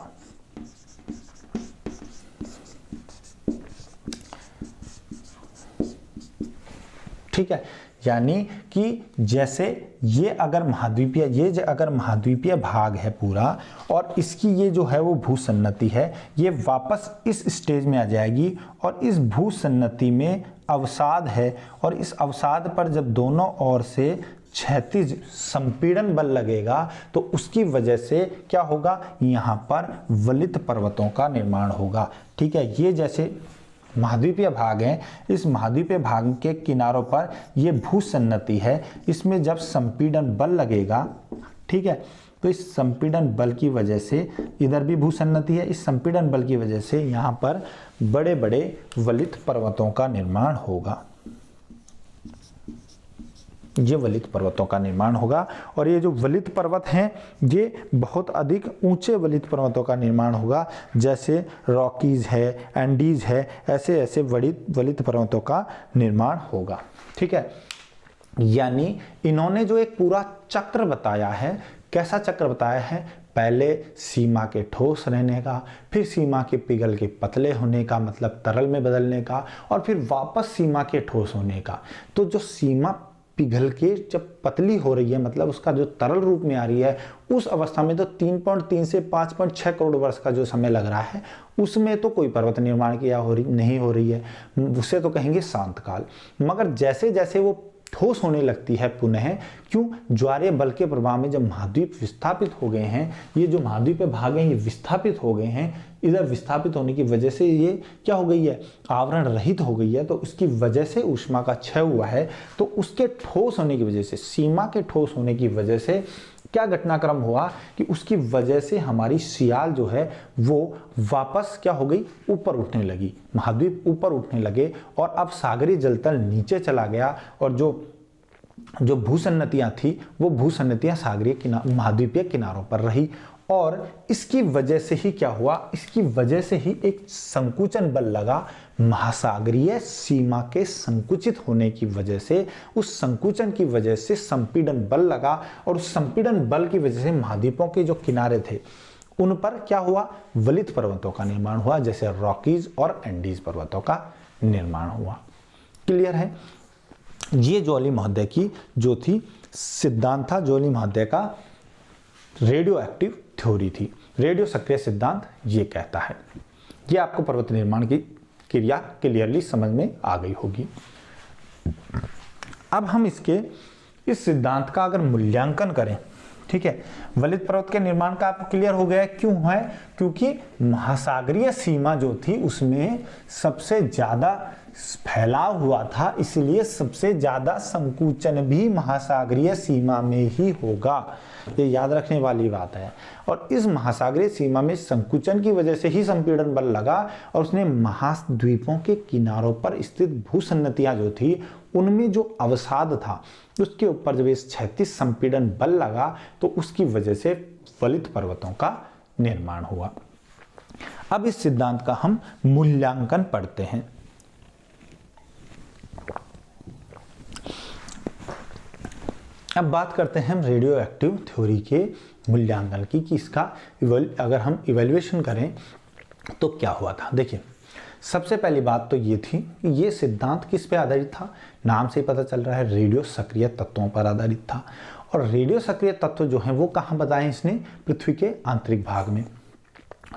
[SPEAKER 1] ठीक है, यानी कि जैसे ये अगर महाद्वीपीय भाग है पूरा, और इसकी ये जो है वो भूसन्नति है, ये वापस इस स्टेज में आ जाएगी, और इस भूसन्नति में अवसाद है, और इस अवसाद पर जब दोनों ओर से क्षैतिज संपीड़न बल लगेगा तो उसकी वजह से क्या होगा, यहाँ पर वलित पर्वतों का निर्माण होगा। ठीक है, ये जैसे महाद्वीपीय भाग है, इस महाद्वीपीय भाग के किनारों पर ये भूसन्नति है, इसमें जब संपीड़न बल लगेगा, ठीक है, तो इस संपीड़न बल की वजह से इधर भी भूसन्नति है, इस संपीड़न बल की वजह से यहाँ पर बड़े बड़े वलित पर्वतों का निर्माण होगा। ये वलित पर्वतों का निर्माण होगा, और ये जो वलित पर्वत हैं ये बहुत अधिक ऊंचे वलित पर्वतों का निर्माण होगा, जैसे रॉकीज है, एंडीज है, ऐसे ऐसे वलित पर्वतों का निर्माण होगा। ठीक है, यानी इन्होंने जो एक पूरा चक्र बताया है, कैसा चक्र बताया है, पहले सीमा के ठोस रहने का, फिर सीमा के पिघल के पतले होने का, मतलब तरल में बदलने का, और फिर वापस सीमा के ठोस होने का। तो जो सीमा पिघल के जब पतली हो रही है, मतलब उसका जो तरल रूप में आ रही है, उस अवस्था में तो 3.3 से 5.6 करोड़ वर्ष का जो समय लग रहा है, उसमें तो कोई पर्वत निर्माण की नहीं हो रही है, उसे तो कहेंगे शांत काल। मगर जैसे जैसे वो ठोस होने लगती है पुनः, क्यों, ज्वारीय बल के प्रभाव में जब महाद्वीप विस्थापित हो गए हैं, ये जो महाद्वीपीय भाग हैं ये विस्थापित हो गए हैं, इधर विस्थापित होने की वजह से ये क्या हो गई है, आवरण रहित हो गई है, तो उसकी वजह से ऊष्मा का क्षय हुआ है। तो उसके ठोस होने की वजह से, सीमा के ठोस होने की वजह से क्या घटनाक्रम हुआ कि उसकी वजह से हमारी सियाल जो है वो वापस क्या हो गई, ऊपर उठने लगी, महाद्वीप ऊपर उठने लगे, और अब सागरीय जलतल नीचे चला गया, और जो भूसन्नतियां थी वो भूसन्नतियां महाद्वीपीय किनारों पर रही, और इसकी वजह से ही क्या हुआ, इसकी वजह से ही एक संकुचन बल लगा, महासागरीय सीमा के संकुचित होने की वजह से, उस संकुचन की वजह से संपीड़न बल लगा, और उस संपीड़न बल की वजह से महाद्वीपों के जो किनारे थे उन पर क्या हुआ, वलित पर्वतों का निर्माण हुआ, जैसे रॉकीज और एंडीज पर्वतों का निर्माण हुआ। क्लियर है, ये जोली महोदय की जो थी सिद्धांत था, जोली महोदय का रेडियो एक्टिव थ्योरी थी, रेडियो सक्रिय सिद्धांत ये कहता है। ये आपको पर्वत निर्माण की क्रिया क्लियरली समझ में आ गई होगी। अब हम इस सिद्धांत का अगर मूल्यांकन करें, ठीक है, वलित पर्वत के निर्माण का आपको क्लियर हो गया है, क्यों है, क्योंकि महासागरीय सीमा जो थी उसमें सबसे ज्यादा फैलाव हुआ था, इसलिए सबसे ज्यादा संकुचन भी महासागरीय सीमा में ही होगा, ये याद रखने वाली बात है। और इस महासागरीय सीमा में संकुचन की वजह से ही संपीड़न बल लगा, और उसने महाद्वीपों के किनारों पर स्थित भूसन्नतियां जो थी उनमें जो अवसाद था उसके ऊपर जब इस क्षैतिज संपीड़न बल लगा तो उसकी वजह से वलित पर्वतों का निर्माण हुआ। अब इस सिद्धांत का हम मूल्यांकन पढ़ते हैं। अब बात करते हैं हम रेडियो एक्टिव थ्योरी के मूल्यांकन की, कि इसका अगर हम इवैल्यूएशन करें तो क्या हुआ था। देखिए, सबसे पहली बात तो ये थी कि ये सिद्धांत किस पे आधारित था, नाम से ही पता चल रहा है, रेडियो सक्रिय तत्वों पर आधारित था। और रेडियो सक्रिय तत्व जो हैं वो कहाँ बताए इसने, पृथ्वी के आंतरिक भाग में।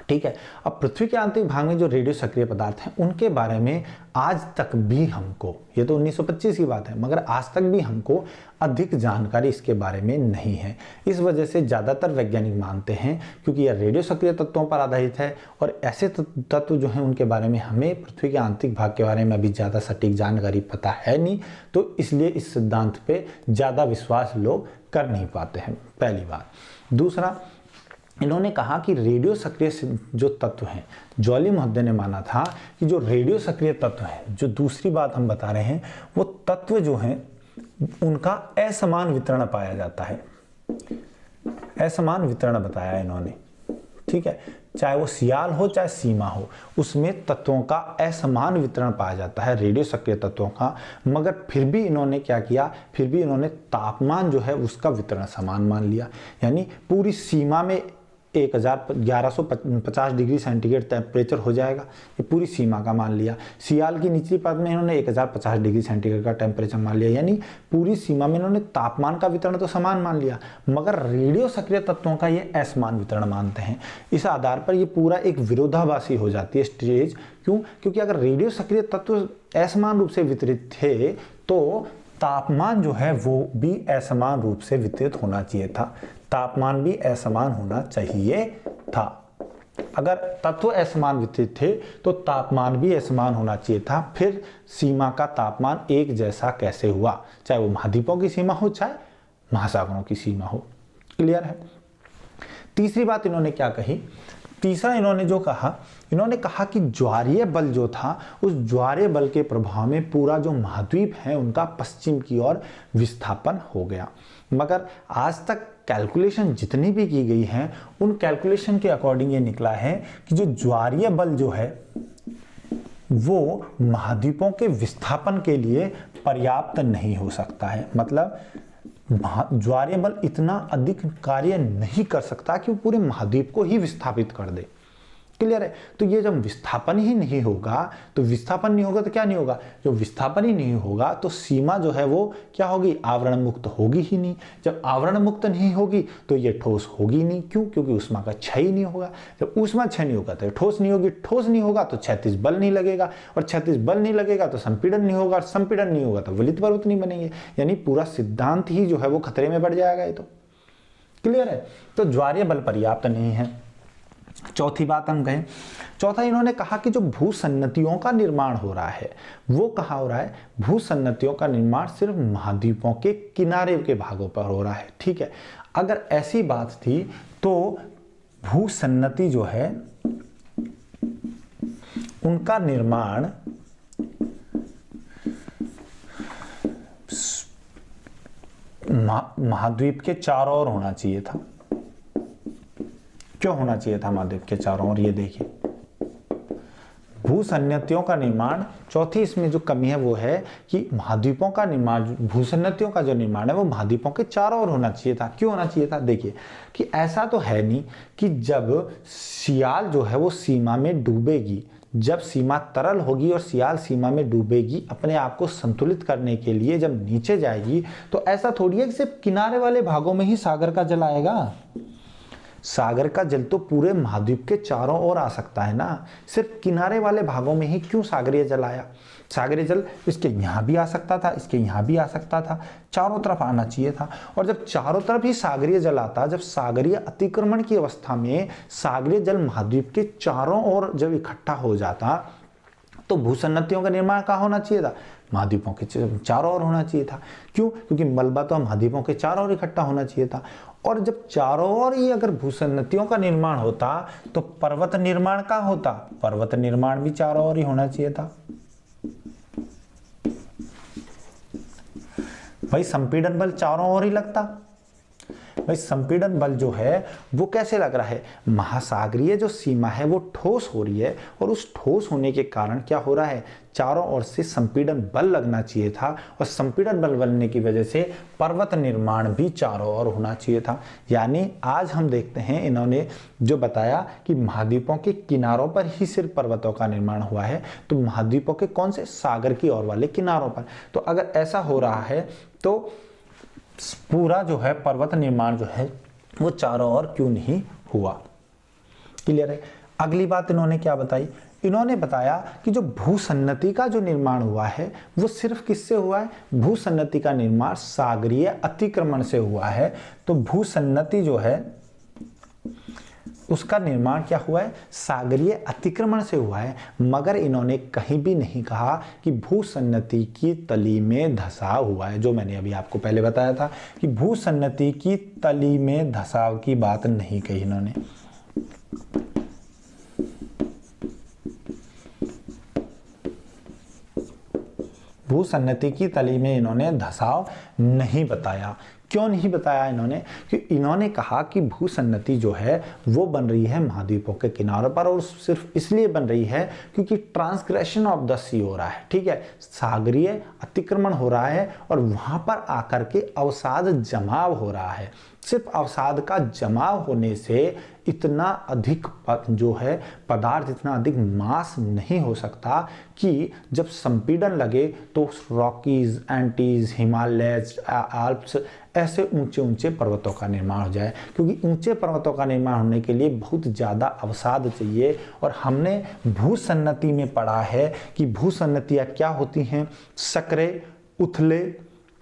[SPEAKER 1] ठीक है, अब पृथ्वी के आंतरिक भाग में जो रेडियो सक्रिय पदार्थ हैं उनके बारे में आज तक भी हमको, ये तो 1925 की बात है, मगर आज तक भी हमको अधिक जानकारी इसके बारे में नहीं है। इस वजह से ज़्यादातर वैज्ञानिक मानते हैं, क्योंकि यह रेडियो सक्रिय तत्वों पर आधारित है और ऐसे तत्व जो हैं उनके बारे में हमें पृथ्वी के आंतरिक भाग के बारे में अभी ज़्यादा सटीक जानकारी पता है नहीं, तो इसलिए इस सिद्धांत पे ज़्यादा विश्वास लोग कर नहीं पाते हैं, पहली बात। दूसरा, इन्होंने कहा कि रेडियो सक्रिय जो तत्व हैं, जॉली महोदय ने माना था कि जो रेडियो सक्रिय तत्व हैं, जो दूसरी बात हम बता रहे हैं, वो तत्व जो हैं उनका असमान वितरण पाया जाता है। असमान वितरण बताया इन्होंने, ठीक है, चाहे वो सियाल हो चाहे सीमा हो, उसमें तत्वों का असमान वितरण पाया जाता है, रेडियो सक्रिय तत्वों का। मगर फिर भी इन्होंने क्या किया, फिर भी इन्होंने तापमान जो है उसका वितरण समान मान लिया। यानी पूरी सीमा में 1150 डिग्री सेंटीग्रेड टेम्परेचर हो जाएगा, ये पूरी सीमा का मान लिया। सियाल की निचली परत में इन्होंने 1050 डिग्री सेंटीग्रेड का टेम्परेचर मान लिया। यानी पूरी सीमा में इन्होंने तापमान का वितरण तो समान मान लिया, मगर रेडियो सक्रिय तत्वों का ये असमान वितरण मानते हैं। इस आधार पर ये पूरा एक विरोधाभासी हो जाती है स्टेज। क्यों? क्योंकि अगर रेडियो सक्रिय तत्व असमान रूप से वितरित थे तो तापमान जो है वो भी असमान रूप से वितरित होना चाहिए था, तापमान भी असमान होना चाहिए था। अगर तत्व असमान वितरित थे तो तापमान भी असमान होना चाहिए था। फिर सीमा का तापमान एक जैसा कैसे हुआ, चाहे वो महाद्वीपों की सीमा हो चाहे महासागरों की सीमा हो। क्लियर है? तीसरी बात इन्होंने क्या कही, तीसरा इन्होंने जो कहा, इन्होंने कहा कि ज्वारीय बल जो था, उस ज्वारीय बल के प्रभाव में पूरा जो महाद्वीप है उनका पश्चिम की ओर विस्थापन हो गया। मगर आज तक कैलकुलेशन जितनी भी की गई हैं, उन कैलकुलेशन के अकॉर्डिंग ये निकला है कि जो ज्वारीय बल जो है वो महाद्वीपों के विस्थापन के लिए पर्याप्त नहीं हो सकता है। मतलब ज्वारीय बल इतना अधिक कार्य नहीं कर सकता कि वो पूरे महाद्वीप को ही विस्थापित कर दे। क्लियर है? तो ये जब विस्थापन ही नहीं होगा, तो विस्थापन नहीं होगा तो क्या नहीं होगा, जो विस्थापन ही नहीं होगा तो सीमा जो है वो क्या होगी, आवरण मुक्त होगी ही नहीं। जब आवरण मुक्त नहीं होगी तो ये ठोस होगी नहीं। क्यों? क्योंकि ऊष्मा का क्षय ही नहीं होगा। जब ऊष्मा क्षय नहीं होगा तो ठोस नहीं होगी, ठोस नहीं होगा तो क्षैतिज बल नहीं लगेगा, और क्षैतिज बल नहीं लगेगा तो संपीड़न नहीं होगा, और संपीड़न नहीं होगा तो वलित पर्वत नहीं बनेंगे। यानी पूरा सिद्धांत ही जो है वो खतरे में पड़ जाएगा। ये तो क्लियर है? तो ज्वारीय बल पर्याप्त नहीं है। चौथी बात हम कहें, चौथा इन्होंने कहा कि जो भूसन्नतियों का निर्माण हो रहा है वो कहाँ हो रहा है, भूसन्नतियों का निर्माण सिर्फ महाद्वीपों के किनारे के भागों पर हो रहा है। ठीक है, अगर ऐसी बात थी तो भूसन्नति जो है उनका निर्माण महाद्वीप के चारों ओर होना चाहिए था। क्यों होना चाहिए था महाद्वीप के चारों ओर? ये देखिए, भूसन्नतियों का निर्माण, चौथी इसमें जो कमी है वो है कि महाद्वीपों का निर्माण, भूसन्नतियों का जो निर्माण है वो महाद्वीपों के चारों ओर होना चाहिए था। क्यों होना चाहिए था? देखिए कि ऐसा तो है नहीं कि जब सियाल जो है वो सीमा में डूबेगी, जब सीमा तरल होगी और सियाल सीमा में डूबेगी, अपने आप को संतुलित करने के लिए जब नीचे जाएगी, तो ऐसा थोड़ी है कि सिर्फ किनारे वाले भागों में ही सागर का जल आएगा। सागर का जल तो पूरे महाद्वीप के चारों ओर आ सकता है ना, सिर्फ किनारे वाले भागों में ही क्यों सागरीय जल आया? सागरीय जल इसके यहाँ भी आ सकता था, इसके यहाँ भी आ सकता था, चारों तरफ आना चाहिए था। और जब चारों तरफ ही सागरीय जल आता, जब सागरीय अतिक्रमण की अवस्था में सागरीय जल महाद्वीप के चारों ओर जब इकट्ठा हो जाता, तो भूसन्नतियों का निर्माण कहाँ होना चाहिए था? महाद्वीपों के चारों ओर होना चाहिए था। क्यों? क्योंकि मलबा तो महाद्वीपों के चारों ओर इकट्ठा होना चाहिए था। और जब चारों ओर ही अगर भूसन्नतियों का निर्माण होता तो पर्वत निर्माण कहाँ होता? पर्वत निर्माण भी चारों ओर ही होना चाहिए था। भाई संपीड़न बल चारों ओर ही लगता। भाई संपीड़न बल जो है वो कैसे लग रहा है? महासागरीय जो सीमा है वो ठोस हो रही है, और उस ठोस होने के कारण क्या हो रहा है, चारों ओर से संपीड़न बल लगना चाहिए था, और संपीड़न बल बनने की वजह से पर्वत निर्माण भी चारों ओर होना चाहिए था। यानी आज हम देखते हैं इन्होंने जो बताया कि महाद्वीपों के किनारों पर ही सिर्फ पर्वतों का निर्माण हुआ है, तो महाद्वीपों के कौन से? सागर की ओर वाले किनारों पर। तो अगर ऐसा हो रहा है तो पूरा जो है पर्वत निर्माण जो है वो चारों ओर क्यों नहीं हुआ? क्लियर है? अगली बात इन्होंने क्या बताई? इन्होंने बताया कि जो भूसन्नति का जो निर्माण हुआ है वो सिर्फ किससे हुआ है? भूसन्नति का निर्माण सागरीय अतिक्रमण से हुआ है। तो भूसन्नति जो है उसका निर्माण क्या हुआ है, सागरीय अतिक्रमण से हुआ है। मगर इन्होंने कहीं भी नहीं कहा कि भूसन्नति की तली में धंसाव हुआ है। जो मैंने अभी आपको पहले बताया था कि भूसन्नति की तली में धंसाव की बात नहीं कही इन्होंने। भूसन्नति की तली में इन्होंने धंसाव नहीं बताया। क्यों नहीं बताया इन्होंने? कि इन्होंने कहा कि भूसन्नति जो है वो बन रही है महाद्वीपों के किनारों पर, और सिर्फ इसलिए बन रही है क्योंकि ट्रांसग्रेशन ऑफ द सी हो रहा है। ठीक है, सागरीय अतिक्रमण हो रहा है और वहां पर आकर के अवसाद जमाव हो रहा है। सिर्फ अवसाद का जमाव होने से इतना अधिक जो है पदार्थ, इतना अधिक मास नहीं हो सकता कि जब संपीड़न लगे तो रॉकीज, एंटीज, हिमालयस, आल्प्स ऐसे ऊंचे ऊंचे पर्वतों का निर्माण हो जाए। क्योंकि ऊंचे पर्वतों का निर्माण होने के लिए बहुत ज़्यादा अवसाद चाहिए। और हमने भूसन्नति में पढ़ा है कि भूसन्नतियाँ क्या होती हैं, सकरे, उथले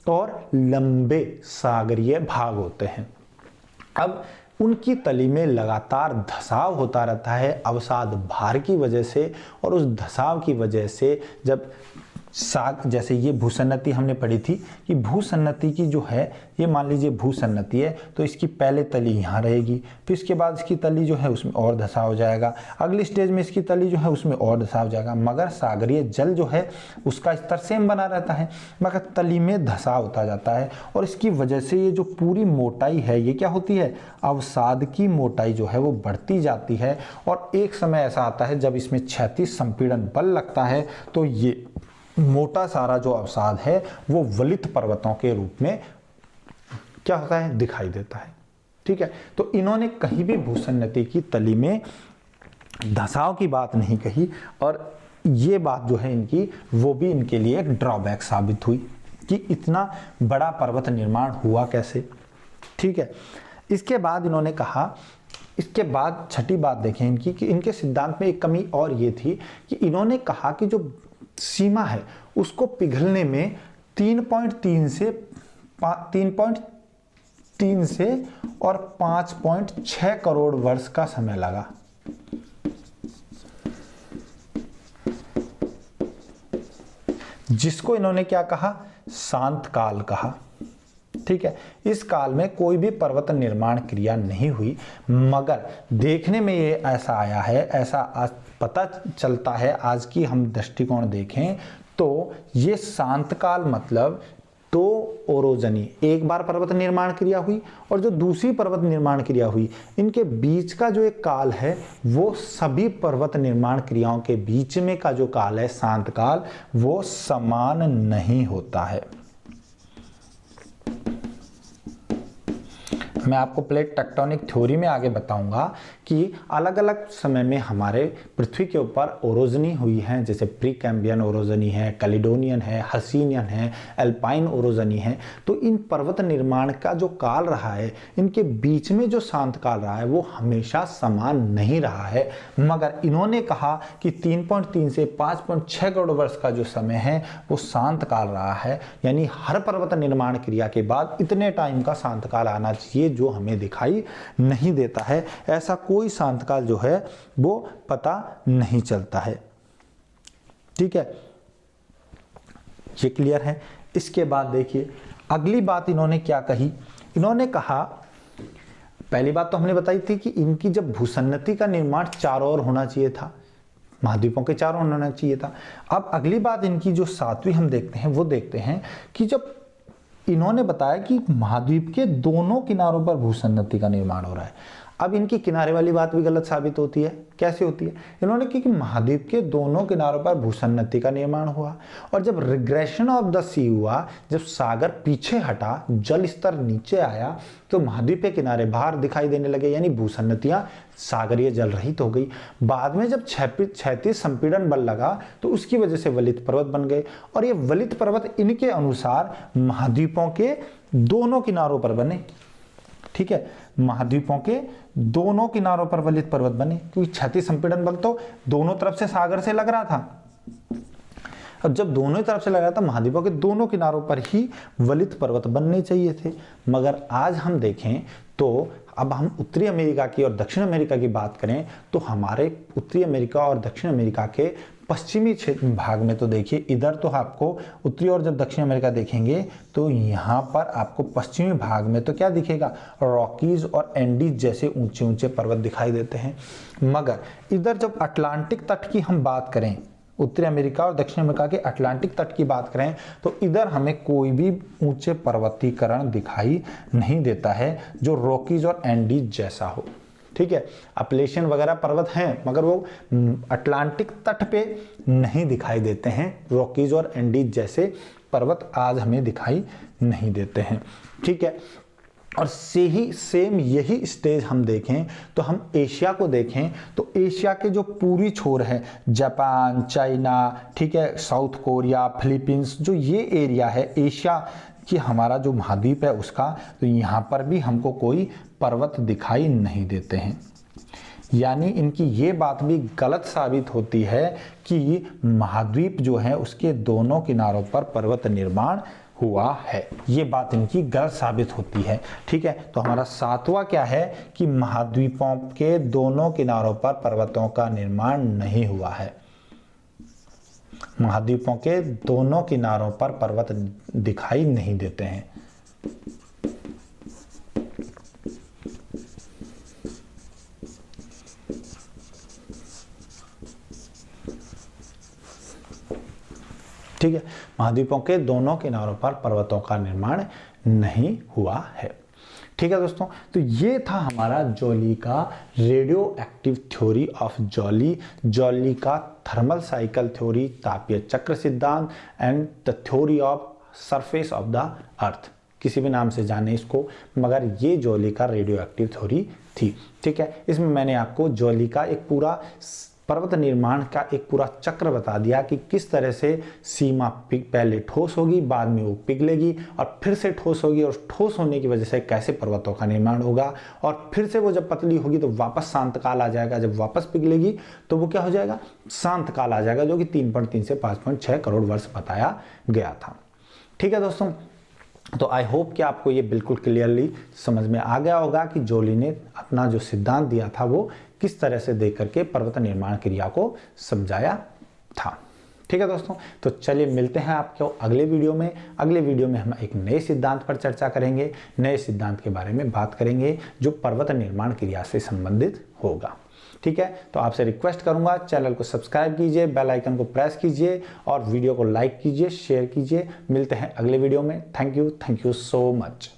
[SPEAKER 1] और लंबे सागरीय भाग होते हैं। अब उनकी तली में लगातार धंसाव होता रहता है अवसाद भार की वजह से, और उस धंसाव की वजह से जब जैसे ये भूसन्नति हमने पढ़ी थी कि भूसन्नति की जो है, ये मान लीजिए भूसन्नति है तो इसकी पहले तली यहाँ रहेगी, फिर इसके बाद इसकी तली जो है उसमें और धंसाव हो जाएगा, अगली स्टेज में इसकी तली जो है उसमें और धंसाव हो जाएगा। मगर सागरीय जल जो है उसका स्तर सेम बना रहता है, मगर तली में धंसाव होता जाता है। और इसकी वजह से ये जो पूरी मोटाई है ये क्या होती है, अवसाद की मोटाई जो है वो बढ़ती जाती है। और एक समय ऐसा आता है जब इसमें क्षैतिज संपीड़न बल लगता है तो ये मोटा सारा जो अवसाद है वो वलित पर्वतों के रूप में क्या होता है, दिखाई देता है। ठीक है, तो इन्होंने कहीं भी भूसन्नति की तली में धंसाव की बात नहीं कही, और ये बात जो है इनकी, वो भी इनके लिए एक ड्रॉबैक साबित हुई कि इतना बड़ा पर्वत निर्माण हुआ कैसे। ठीक है, इसके बाद इन्होंने कहा, इसके बाद छठी बात देखें इनकी कि इनके सिद्धांत में एक कमी और ये थी कि इन्होंने कहा कि जो सीमा है उसको पिघलने में 3.3 से और 5.6 करोड़ वर्ष का समय लगा। जिसको इन्होंने क्या कहा, शांत काल कहा। ठीक है, इस काल में कोई भी पर्वत निर्माण क्रिया नहीं हुई, मगर देखने में ये ऐसा आया है, ऐसा आज पता चलता है, आज की हम दृष्टिकोण देखें तो ये शांत काल मतलब दो ओरोजनी, एक बार पर्वत निर्माण क्रिया हुई और जो दूसरी पर्वत निर्माण क्रिया हुई, इनके बीच का जो एक काल है वो सभी पर्वत निर्माण क्रियाओं के बीच में का जो काल है शांत काल, वो समान नहीं होता है। मैं आपको प्लेट टेक्टोनिक थ्योरी में आगे बताऊंगा कि अलग अलग समय में हमारे पृथ्वी के ऊपर ओरोजनी हुई है, जैसे प्री कैम्बियन ओरोजनी है, कैलिडोनियन है, हर्सिनियन है, एल्पाइन ओरोजनी है। तो इन पर्वत निर्माण का जो काल रहा है, इनके बीच में जो शांत काल रहा है वो हमेशा समान नहीं रहा है। मगर इन्होंने कहा कि 3.3 से 5.6 करोड़ वर्ष का जो समय है वो शांत काल रहा है, यानी हर पर्वत निर्माण क्रिया के बाद इतने टाइम का शांत काल आना चाहिए, जो हमें दिखाई नहीं देता है। ऐसा कोई शांत काल जो है वो पता नहीं चलता है। ठीक है, ये क्लियर है। इसके बाद देखिए अगली बात इन्होंने क्या कही। इन्होंने कहा, पहली बात तो हमने बताई थी कि इनकी जब भूसन्नति का निर्माण चारों ओर होना चाहिए था, महाद्वीपों के चारों ओर होना चाहिए था। अब अगली बात इनकी जो सातवीं हम देखते हैं वो देखते हैं कि जब इन्होंने बताया कि महाद्वीप के दोनों किनारों पर भूसन्नति का निर्माण हो रहा है। अब इनकी किनारे वाली बात भी गलत साबित होती है। कैसे होती है? इन्होंने कहा कि महाद्वीप के दोनों किनारों पर भूसन्नति का निर्माण हुआ, और जब रिग्रेशन ऑफ द सी हुआ, जब सागर पीछे हटा, जल स्तर नीचे आया, तो महाद्वीप के किनारे बाहर दिखाई देने लगे, यानी भूसन्नतियां सागरीय जल रहित हो गई। बाद में जब क्षैतिज संपीड़न बल लगा तो उसकी वजह से वलित पर्वत बन गए, और ये वलित पर्वत इनके अनुसार महाद्वीपों के दोनों किनारों पर बने। ठीक है, महाद्वीपों के दोनों किनारों पर वलित पर्वत बने, क्योंकि क्षैतिज संपीड़न बल तो दोनों तरफ से सागर से लग रहा था। अब जब दोनों ही तरफ से लगाया था, महाद्वीपों के दोनों किनारों पर ही वलित पर्वत बनने चाहिए थे। मगर आज हम देखें तो अब हम उत्तरी अमेरिका की और दक्षिण अमेरिका की बात करें तो हमारे उत्तरी अमेरिका और दक्षिण अमेरिका के पश्चिमी क्षेत्र भाग में तो देखिए इधर तो आपको उत्तरी और जब दक्षिण अमेरिका देखेंगे तो यहाँ पर आपको पश्चिमी भाग में तो क्या दिखेगा, रॉकीज और एंडीज जैसे ऊंचे ऊंचे पर्वत दिखाई देते हैं। मगर इधर जब अटलांटिक तट की हम बात करें, उत्तरी अमेरिका और दक्षिण अमेरिका के अटलांटिक तट की बात करें तो इधर हमें कोई भी ऊंचे पर्वतीकरण दिखाई नहीं देता है जो रॉकीज और एंडीज जैसा हो। ठीक है, अपलेशियन वगैरह पर्वत हैं मगर वो अटलांटिक तट पे नहीं दिखाई देते हैं। रॉकीज और एंडीज जैसे पर्वत आज हमें दिखाई नहीं देते हैं। ठीक है, और सेम यही स्टेज हम देखें तो हम एशिया को देखें तो एशिया के जो पूरी छोर है, जापान, चाइना, ठीक है, साउथ कोरिया, फिलीपींस, जो ये एरिया है एशिया कि हमारा जो महाद्वीप है उसका, तो यहाँ पर भी हमको कोई पर्वत दिखाई नहीं देते हैं। यानी इनकी ये बात भी गलत साबित होती है कि महाद्वीप जो है उसके दोनों किनारों पर पर्वत निर्माण हुआ है। ये बात इनकी गलत साबित होती है। ठीक है, तो हमारा सातवां क्या है कि महाद्वीपों के दोनों किनारों पर पर्वतों का निर्माण नहीं हुआ है। महाद्वीपों के दोनों किनारों पर पर्वत दिखाई नहीं देते हैं। ठीक है, महाद्वीपों के दोनों किनारों पर पर्वतों का निर्माण नहीं हुआ है। ठीक है दोस्तों, तो ये था हमारा जॉली का radio active theory of jolly, jolly का थर्मल साइकिल थ्योरी, तापीय चक्र सिद्धांत and the theory of surface of the earth, किसी भी नाम से जाने इसको, मगर ये जॉली का रेडियो एक्टिव थ्योरी थी। ठीक है, इसमें मैंने आपको जॉली का एक पूरा पर्वत निर्माण का एक पूरा चक्र बता दिया कि किस तरह से सीमा पहले ठोस होगी, बाद में वो पिघलेगी और फिर से ठोस होगी, और ठोस होने की वजह से कैसे पर्वतों का निर्माण होगा, और फिर से वो जब पतली होगी तो वापस शांत काल आ जाएगा, जब वापस पिघलेगी तो वो क्या हो जाएगा, शांत काल आ जाएगा, जो कि 3.3 से 5.6 करोड़ वर्ष बताया गया था। ठीक है दोस्तों, तो आई होप कि आपको ये बिल्कुल क्लियरली समझ में आ गया होगा कि जॉली ने अपना जो सिद्धांत दिया था वो किस तरह से देख करके पर्वत निर्माण क्रिया को समझाया था। ठीक है दोस्तों, तो चलिए मिलते हैं आपको अगले वीडियो में। अगले वीडियो में हम एक नए सिद्धांत पर चर्चा करेंगे, नए सिद्धांत के बारे में बात करेंगे जो पर्वत निर्माण क्रिया से संबंधित होगा। ठीक है, तो आपसे रिक्वेस्ट करूंगा चैनल को सब्सक्राइब कीजिए, बेल आइकन को प्रेस कीजिए और वीडियो को लाइक कीजिए, शेयर कीजिए। मिलते हैं अगले वीडियो में। Thank you so much.